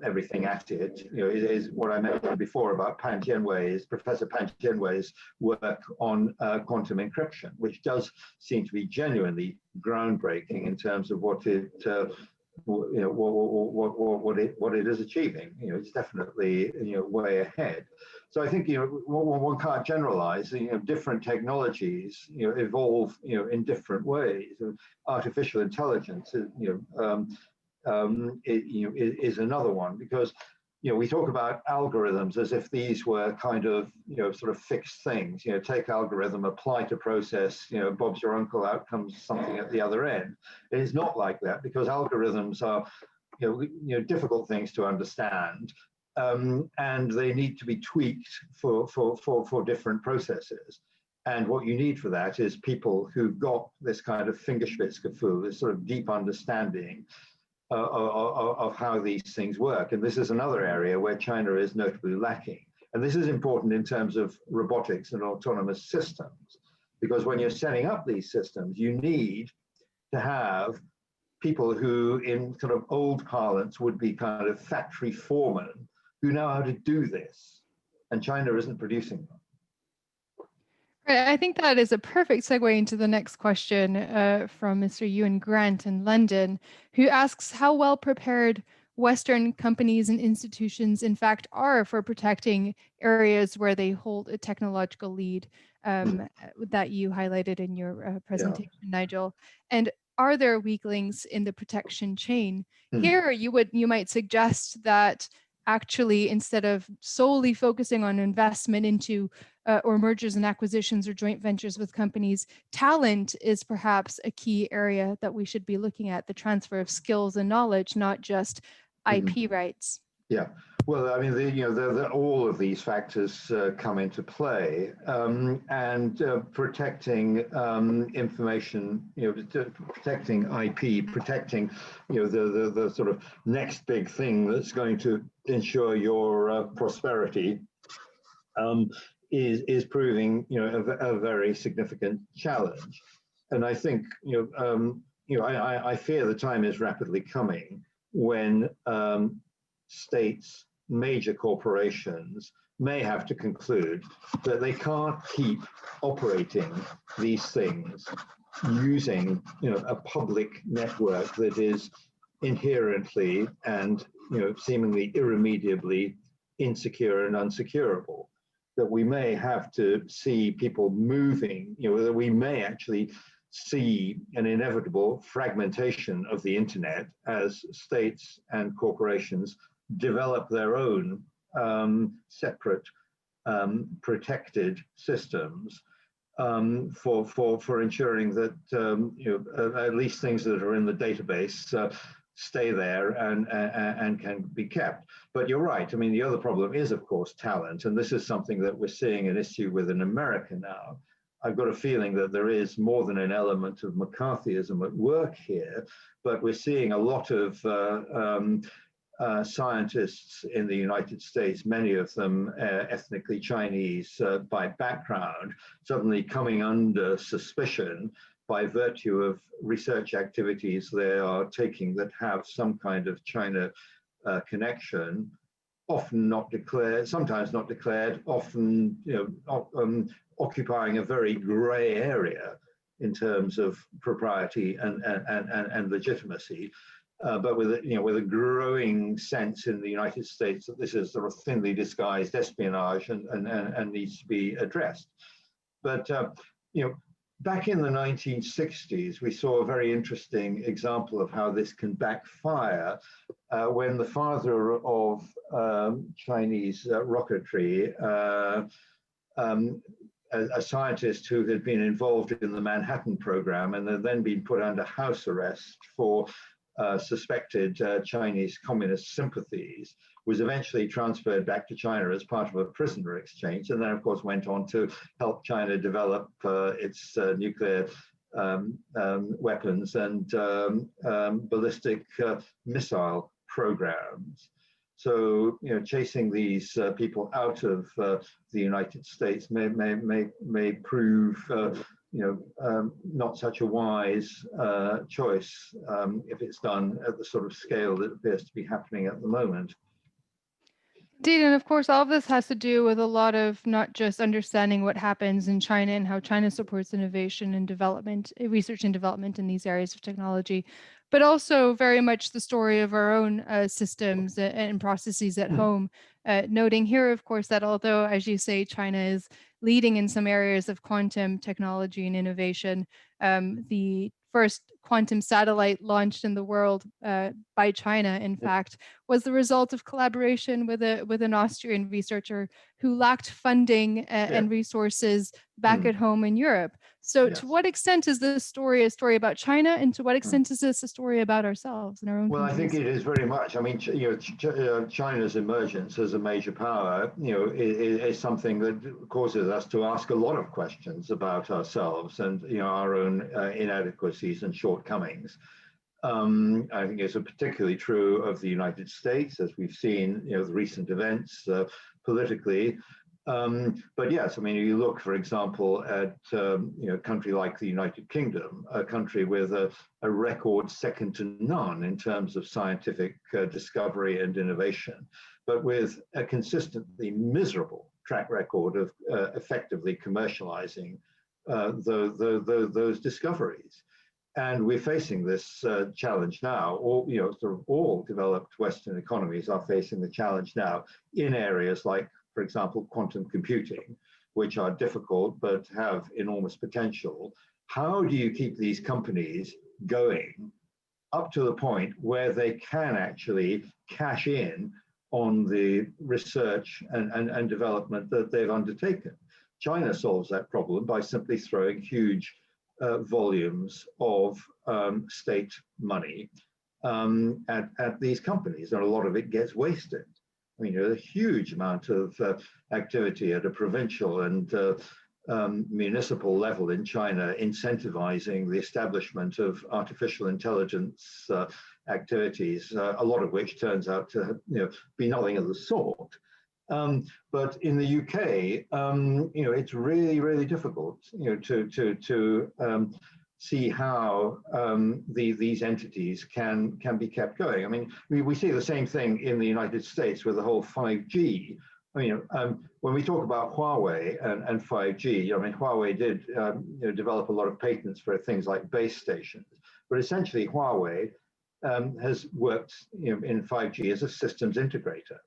everything at it, it is what I mentioned before about Professor Pan Jianwei's work on quantum encryption, which does seem to be genuinely groundbreaking in terms of what it is achieving. It's definitely way ahead. So I think one can't generalize. Different technologies evolve in different ways. Artificial intelligence is another one, because we talk about algorithms as if these were kind of sort of fixed things. Take algorithm, apply to process, Bob's your uncle, out comes something at the other end. It is not like that, because algorithms are difficult things to understand, and they need to be tweaked for different processes. And what you need for that is people who've got this kind of Fingerspitzengefühl, this sort of deep understanding of how these things work. And this is another area where China is notably lacking. And this is important in terms of robotics and autonomous systems, because when you're setting up these systems, you need to have people who, in sort of old parlance, would be kind of factory foremen who know how to do this. And China isn't producing them. Right, I think that is a perfect segue into the next question from Mr. Ewan Grant in London, who asks how well prepared Western companies and institutions, in fact, are for protecting areas where they hold a technological lead that you highlighted in your presentation, Nigel. And are there weaklings in the protection chain? Here, you might suggest that actually, instead of solely focusing on investment into or mergers and acquisitions or joint ventures with companies, talent is perhaps a key area that we should be looking at, the transfer of skills and knowledge, not just IP rights. Yeah, Well, I mean, all of these factors come into play, and protecting information, protecting IP, protecting, the sort of next big thing that's going to ensure your prosperity, is proving, a very significant challenge. And I think, I fear the time is rapidly coming when states, major corporations may have to conclude that they can't keep operating these things using, a public network that is inherently and, seemingly irremediably insecure and unsecurable. That we may have to see people moving, that we may actually see an inevitable fragmentation of the internet as states and corporations develop their own separate protected systems for ensuring that at least things that are in the database stay there and can be kept. But you're right. I mean, the other problem is, of course, talent, and this is something that we're seeing an issue with in America now. I've got a feeling that there is more than an element of McCarthyism at work here, but we're seeing a lot of scientists in the United States, many of them ethnically Chinese by background, suddenly coming under suspicion by virtue of research activities they are taking that have some kind of China connection, often not declared, sometimes not declared, often occupying a very gray area in terms of propriety and legitimacy. But with a growing sense in the United States that this is sort of thinly disguised espionage and needs to be addressed. But back in the 1960s, we saw a very interesting example of how this can backfire when the father of Chinese rocketry, a scientist who had been involved in the Manhattan program and had then been put under house arrest for suspected Chinese communist sympathies, was eventually transferred back to China as part of a prisoner exchange, and then, of course, went on to help China develop its nuclear weapons and ballistic missile programs. So, chasing these people out of the United States may prove not such a wise choice if it's done at the sort of scale that appears to be happening at the moment. Indeed, and of course, all of this has to do with a lot of not just understanding what happens in China and how China supports innovation and development, research and development in these areas of technology, but also very much the story of our own systems and processes at home. Noting here, of course, that although, as you say, China is leading in some areas of quantum technology and innovation, the first quantum satellite launched in the world by China, in fact, was the result of collaboration with an Austrian researcher who lacked funding and resources back at home in Europe. So to what extent is this story a story about China, and to what extent is this a story about ourselves and our own countries? I think it is very much. I mean, China's emergence as a major power, is something that causes us to ask a lot of questions about ourselves and, our own inadequacies and shortcomings. I think it's particularly true of the United States, as we've seen, the recent events politically. But yes, I mean, you look, for example, at a country like the United Kingdom, a country with a record second to none in terms of scientific discovery and innovation, but with a consistently miserable track record of effectively commercializing those discoveries. And we're facing this challenge now. All developed Western economies are facing the challenge now in areas like, for example, quantum computing, which are difficult but have enormous potential. How do you keep these companies going up to the point where they can actually cash in on the research and development that they've undertaken? China solves that problem by simply throwing huge volumes of state money at these companies, and a lot of it gets wasted. I mean, a huge amount of activity at a provincial and municipal level in China, incentivizing the establishment of artificial intelligence activities, a lot of which turns out to be nothing of the sort. But in the UK, it's really, really difficult, to see how these entities can be kept going. I mean, we see the same thing in the United States with the whole 5G. I mean, when we talk about Huawei and 5G, I mean, Huawei did develop a lot of patents for things like base stations, but essentially Huawei has worked in 5G as a systems integrator.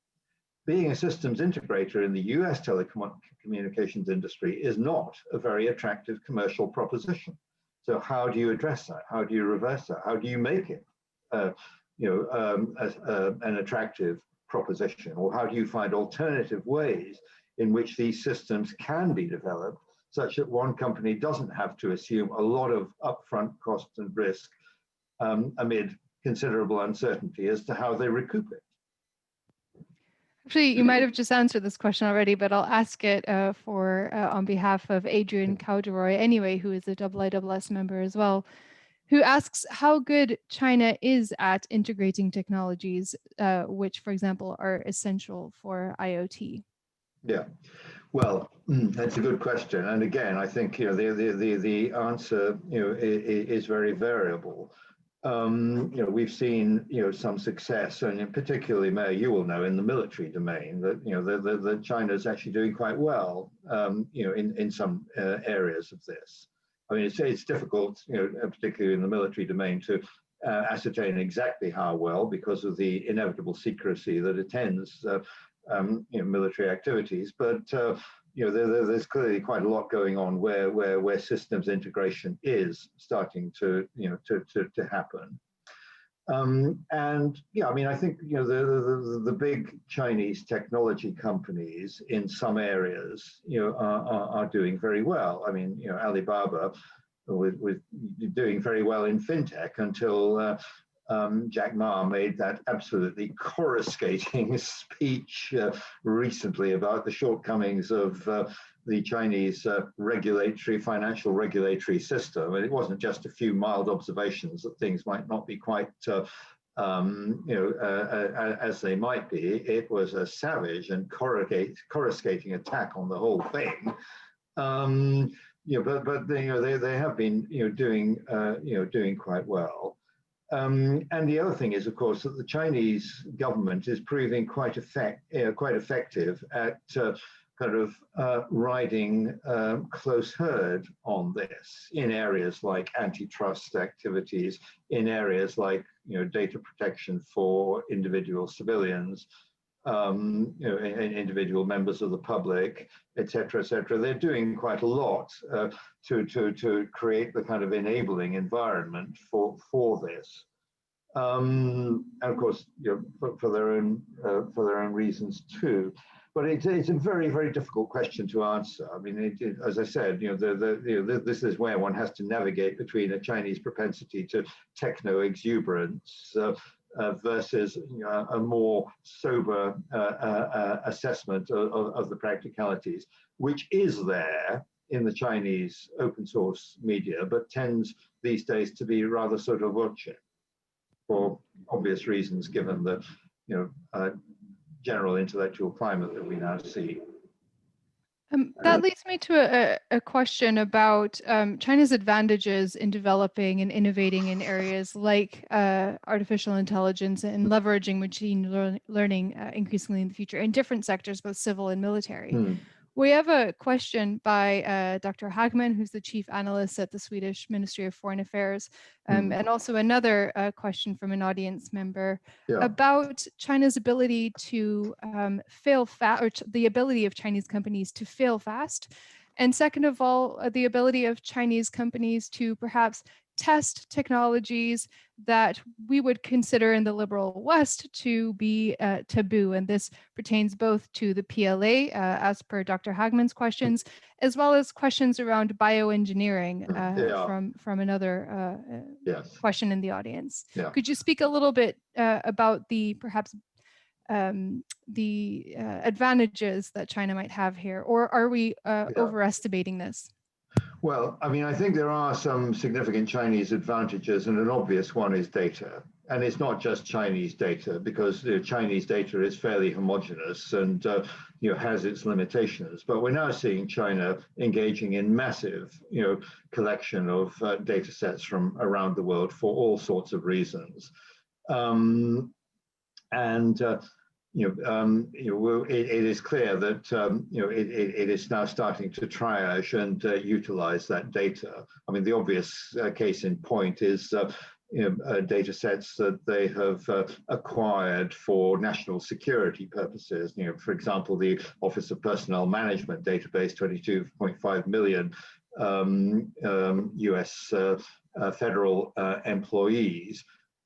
Being a systems integrator in the US telecommunications industry is not a very attractive commercial proposition. So how do you address that? How do you reverse that? How do you make it an attractive proposition? Or how do you find alternative ways in which these systems can be developed such that one company doesn't have to assume a lot of upfront costs and risk amid considerable uncertainty as to how they recoup it? Actually, you might have just answered this question already, but I'll ask it on behalf of Adrian Cowderoy anyway, who is a IISS member as well, who asks how good China is at integrating technologies, which, for example, are essential for IoT. Yeah, well, that's a good question. And again, I think the answer is very variable. We've seen some success, and particularly, Mayor, you will know, in the military domain that that China is actually doing quite well. In some areas of this. I mean, it's difficult, particularly in the military domain, to ascertain exactly how well because of the inevitable secrecy that attends military activities, but there's clearly quite a lot going on where systems integration is starting to happen. And yeah, I mean, I think the big Chinese technology companies in some areas are doing very well. I mean, Alibaba was doing very well in fintech until Jack Ma made that absolutely coruscating speech recently about the shortcomings of the Chinese financial regulatory system. And it wasn't just a few mild observations that things might not be quite as they might be. It was a savage and coruscating attack on the whole thing. But they have been doing quite well. And the other thing is, of course, that the Chinese government is proving quite effective at riding close herd on this in areas like antitrust activities, in areas like data protection for individual civilians, individual members of the public, et cetera, et cetera. They're doing quite a lot to create the kind of enabling environment for this. And of course, for their own reasons too. But it's a very, very difficult question to answer. I mean, as I said, this is where one has to navigate between a Chinese propensity to techno exuberance versus a more sober assessment of the practicalities, which is there in the Chinese open source media, but tends these days to be rather sort of watching for obvious reasons, given the general intellectual climate that we now see. That leads me to a question about China's advantages in developing and innovating in areas like artificial intelligence and leveraging machine learning increasingly in the future in different sectors, both civil and military. We have a question by Dr. Hagman, who's the chief analyst at the Swedish Ministry of Foreign Affairs, and also another question from an audience member about China's ability to fail fast, or the ability of Chinese companies to fail fast. And second of all, the ability of Chinese companies to perhaps test technologies that we would consider in the liberal West to be taboo. And this pertains both to the PLA, as per Dr. Hagman's questions, as well as questions around bioengineering from another question in the audience. Could you speak a little bit about the perhaps the advantages that China might have here, or are we Yeah. overestimating this? Well, I mean, I think there are some significant Chinese advantages, and an obvious one is data. And it's not just Chinese data, because Chinese data is fairly homogenous and has its limitations. But we're now seeing China engaging in massive collection of data sets from around the world for all sorts of reasons. It is clear that it is now starting to triage and utilize that data. I mean, the obvious case in point is data sets that they have acquired for national security purposes. For example, the Office of Personnel Management database, 22.5 million US federal employees.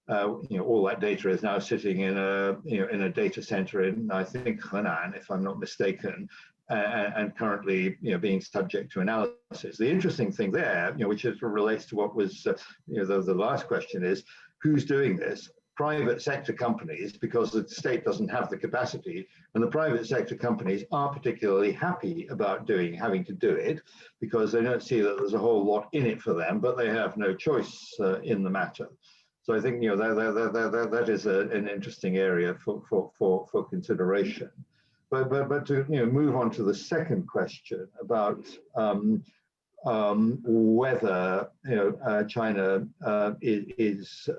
All that data is now sitting in a data center in, I think, Henan, if I'm not mistaken, and currently being subject to analysis. The interesting thing there, which relates to what was the last question, is who's doing this? Private sector companies, because the state doesn't have the capacity, and the private sector companies are particularly happy about having to do it, because they don't see that there's a whole lot in it for them, but they have no choice in the matter. So I think that is an interesting area for consideration. But to move on to the second question about whether China is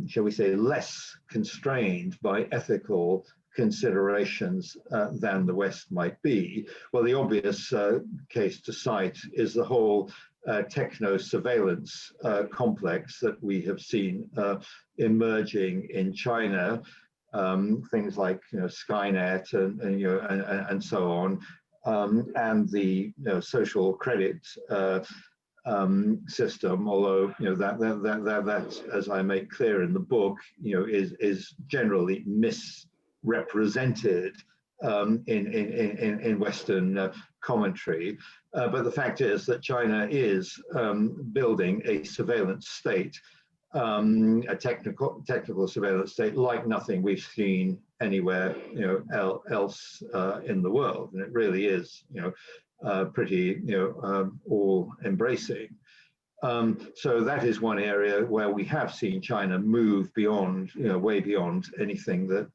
shall we say, less constrained by ethical considerations than the West might be. Well, the obvious case to cite is the whole techno-surveillance complex that we have seen emerging in China, things like Skynet and so on, and the social credit system, although that, as I make clear in the book, is generally misrepresented in Western commentary. But the fact is that China is building a surveillance state, a technical surveillance state like nothing we've seen anywhere else in the world, and it really is pretty all-embracing. So that is one area where we have seen China move beyond, way beyond anything that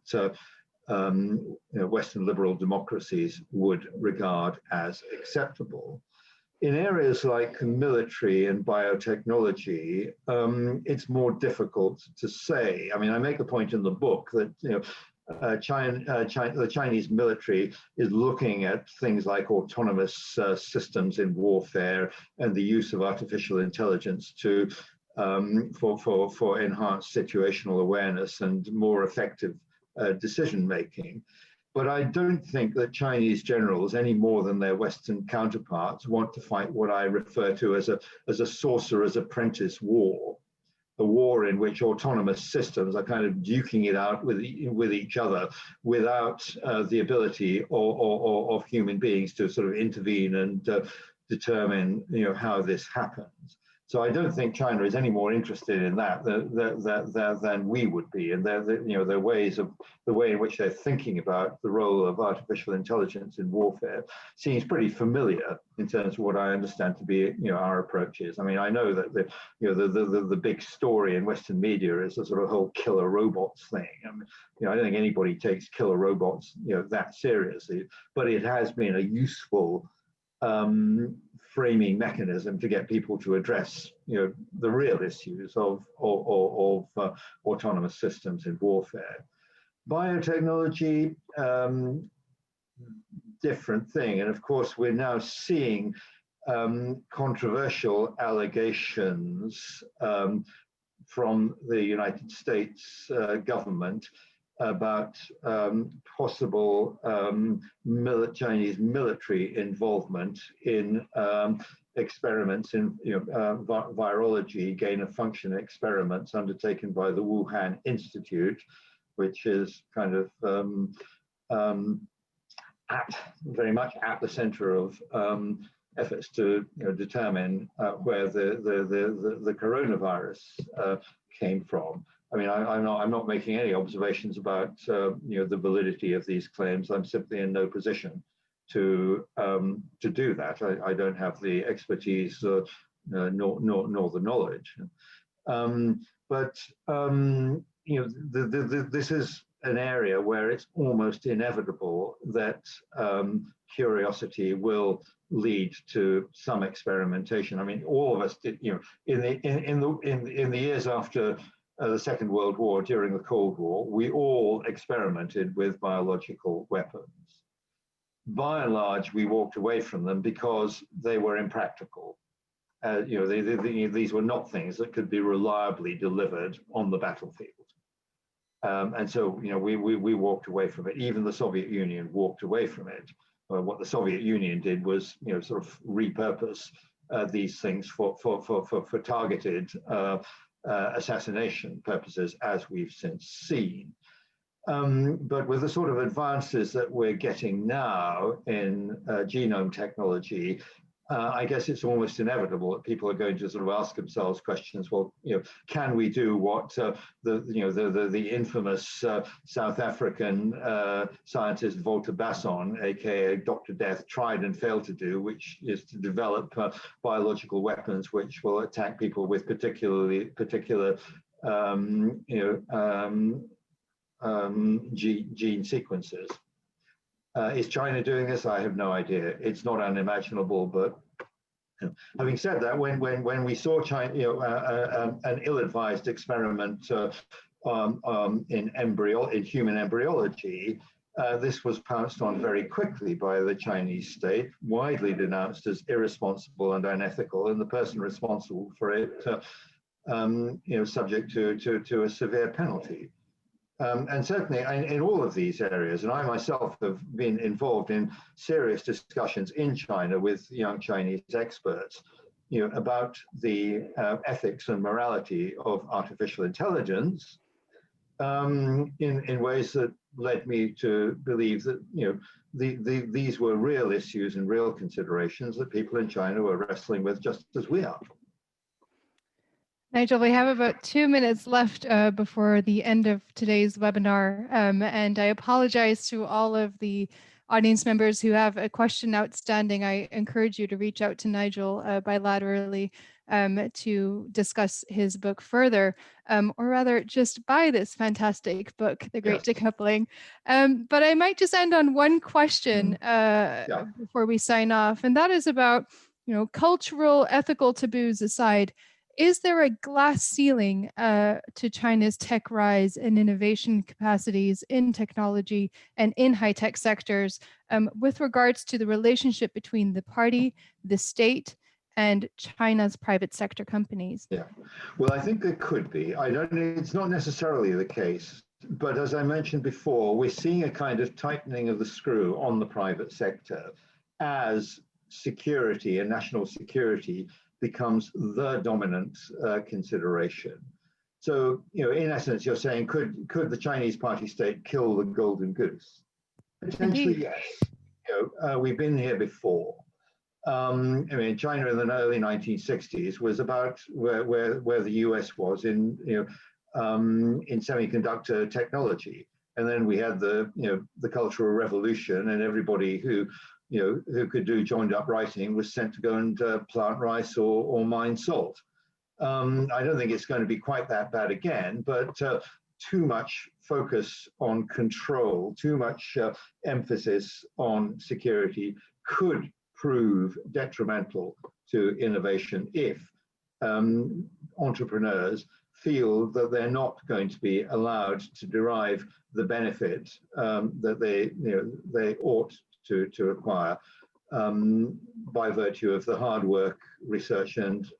Western liberal democracies would regard as acceptable. In areas like military and biotechnology, it's more difficult to say. I mean, I make the point in the book that the Chinese military is looking at things like autonomous systems in warfare and the use of artificial intelligence for enhanced situational awareness and more effective decision making. But I don't think that Chinese generals, any more than their Western counterparts, want to fight what I refer to as a sorcerer's apprentice war, a war in which autonomous systems are kind of duking it out with each other without the ability of human beings to sort of intervene and determine how this happens. So I don't think China is any more interested in that than we would be, and the way in which they're thinking about the role of artificial intelligence in warfare seems pretty familiar in terms of what I understand to be our approaches. I mean, I know that the big story in Western media is the sort of whole killer robots thing. I mean, I don't think anybody takes killer robots that seriously, but it has been a useful framing mechanism to get people to address the real issues of autonomous systems in warfare. Biotechnology, different thing, and of course we're now seeing controversial allegations from the United States government about possible Chinese military involvement in experiments in virology, gain-of-function experiments undertaken by the Wuhan Institute, which is kind of very much at the center of efforts to determine where the coronavirus came from. I mean, I'm not making any observations about the validity of these claims. I'm simply in no position to do that. I don't have the expertise nor the knowledge. But this is an area where it's almost inevitable that curiosity will lead to some experimentation. I mean, all of us did, in the years after the Second World War, during the Cold War, we all experimented with biological weapons. By and large, we walked away from them because they were impractical. These were not things that could be reliably delivered on the battlefield. And so, we walked away from it. Even the Soviet Union walked away from it. What the Soviet Union did was, sort of repurpose these things for targeted assassination purposes, as we've since seen. But with the sort of advances that we're getting now in genome technology, I guess it's almost inevitable that people are going to sort of ask themselves questions. Well, can we do what the infamous South African scientist Walter Basson, aka Dr. Death, tried and failed to do, which is to develop biological weapons which will attack people with particular gene sequences. Is China doing this? I have no idea. It's not unimaginable, but having said that, when we saw China, an ill-advised experiment in human embryology, this was pounced on very quickly by the Chinese state, widely denounced as irresponsible and unethical, and the person responsible for it, subject to a severe penalty. And certainly in all of these areas, and I myself have been involved in serious discussions in China with young Chinese experts, about the ethics and morality of artificial intelligence, in ways that led me to believe that these were real issues and real considerations that people in China were wrestling with just as we are. Nigel, we have about 2 minutes left before the end of today's webinar, and I apologize to all of the audience members who have a question outstanding. I encourage you to reach out to Nigel bilaterally to discuss his book further, or rather just buy this fantastic book, The Great Decoupling. But I might just end on one question before we sign off, and that is about, cultural, ethical taboos aside, is there a glass ceiling to China's tech rise and innovation capacities in technology and in high-tech sectors with regards to the relationship between the party, the state, and China's private sector companies? Yeah, well, I think there could be. It's not necessarily the case, but as I mentioned before, we're seeing a kind of tightening of the screw on the private sector as security and national security becomes the dominant consideration. So, in essence, you're saying, could the Chinese party state kill the golden goose? Potentially, Indeed. yes. We've been here before. China in the early 1960s was about where the US was in semiconductor technology, and then we had the Cultural Revolution, and everybody who could do joined up writing was sent to go and plant rice or mine salt. I don't think it's going to be quite that bad again, but too much focus on control, too much emphasis on security could prove detrimental to innovation if entrepreneurs feel that they're not going to be allowed to derive the benefit that they ought to acquire by virtue of the hard work, research, and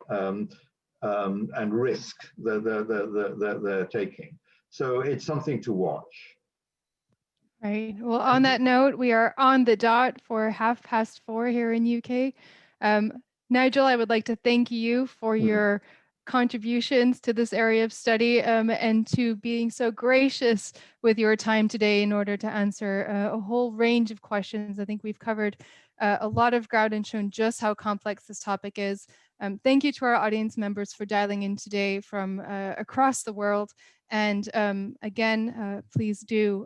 risk that they're taking. So it's something to watch. Right. Well, on that note, we are on the dot for 4:30 here in UK. Nigel, I would like to thank you for your contributions to this area of study and to being so gracious with your time today in order to answer a whole range of questions. I think we've covered a lot of ground and shown just how complex this topic is. Thank you to our audience members for dialing in today from across the world. And again, please do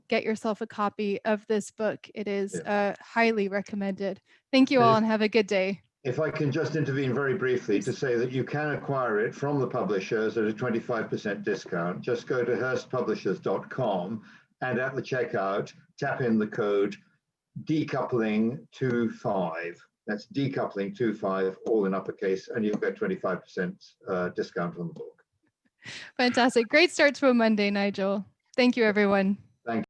get yourself a copy of this book. It is highly recommended. Thank you all and have a good day. If I can just intervene very briefly to say that you can acquire it from the publishers at a 25% discount. Just go to hearstpublishers.com and at the checkout, tap in the code decoupling25. That's decoupling25, all in uppercase, and you'll get 25% discount on the book. Fantastic. Great start to a Monday, Nigel. Thank you, everyone. Thank you.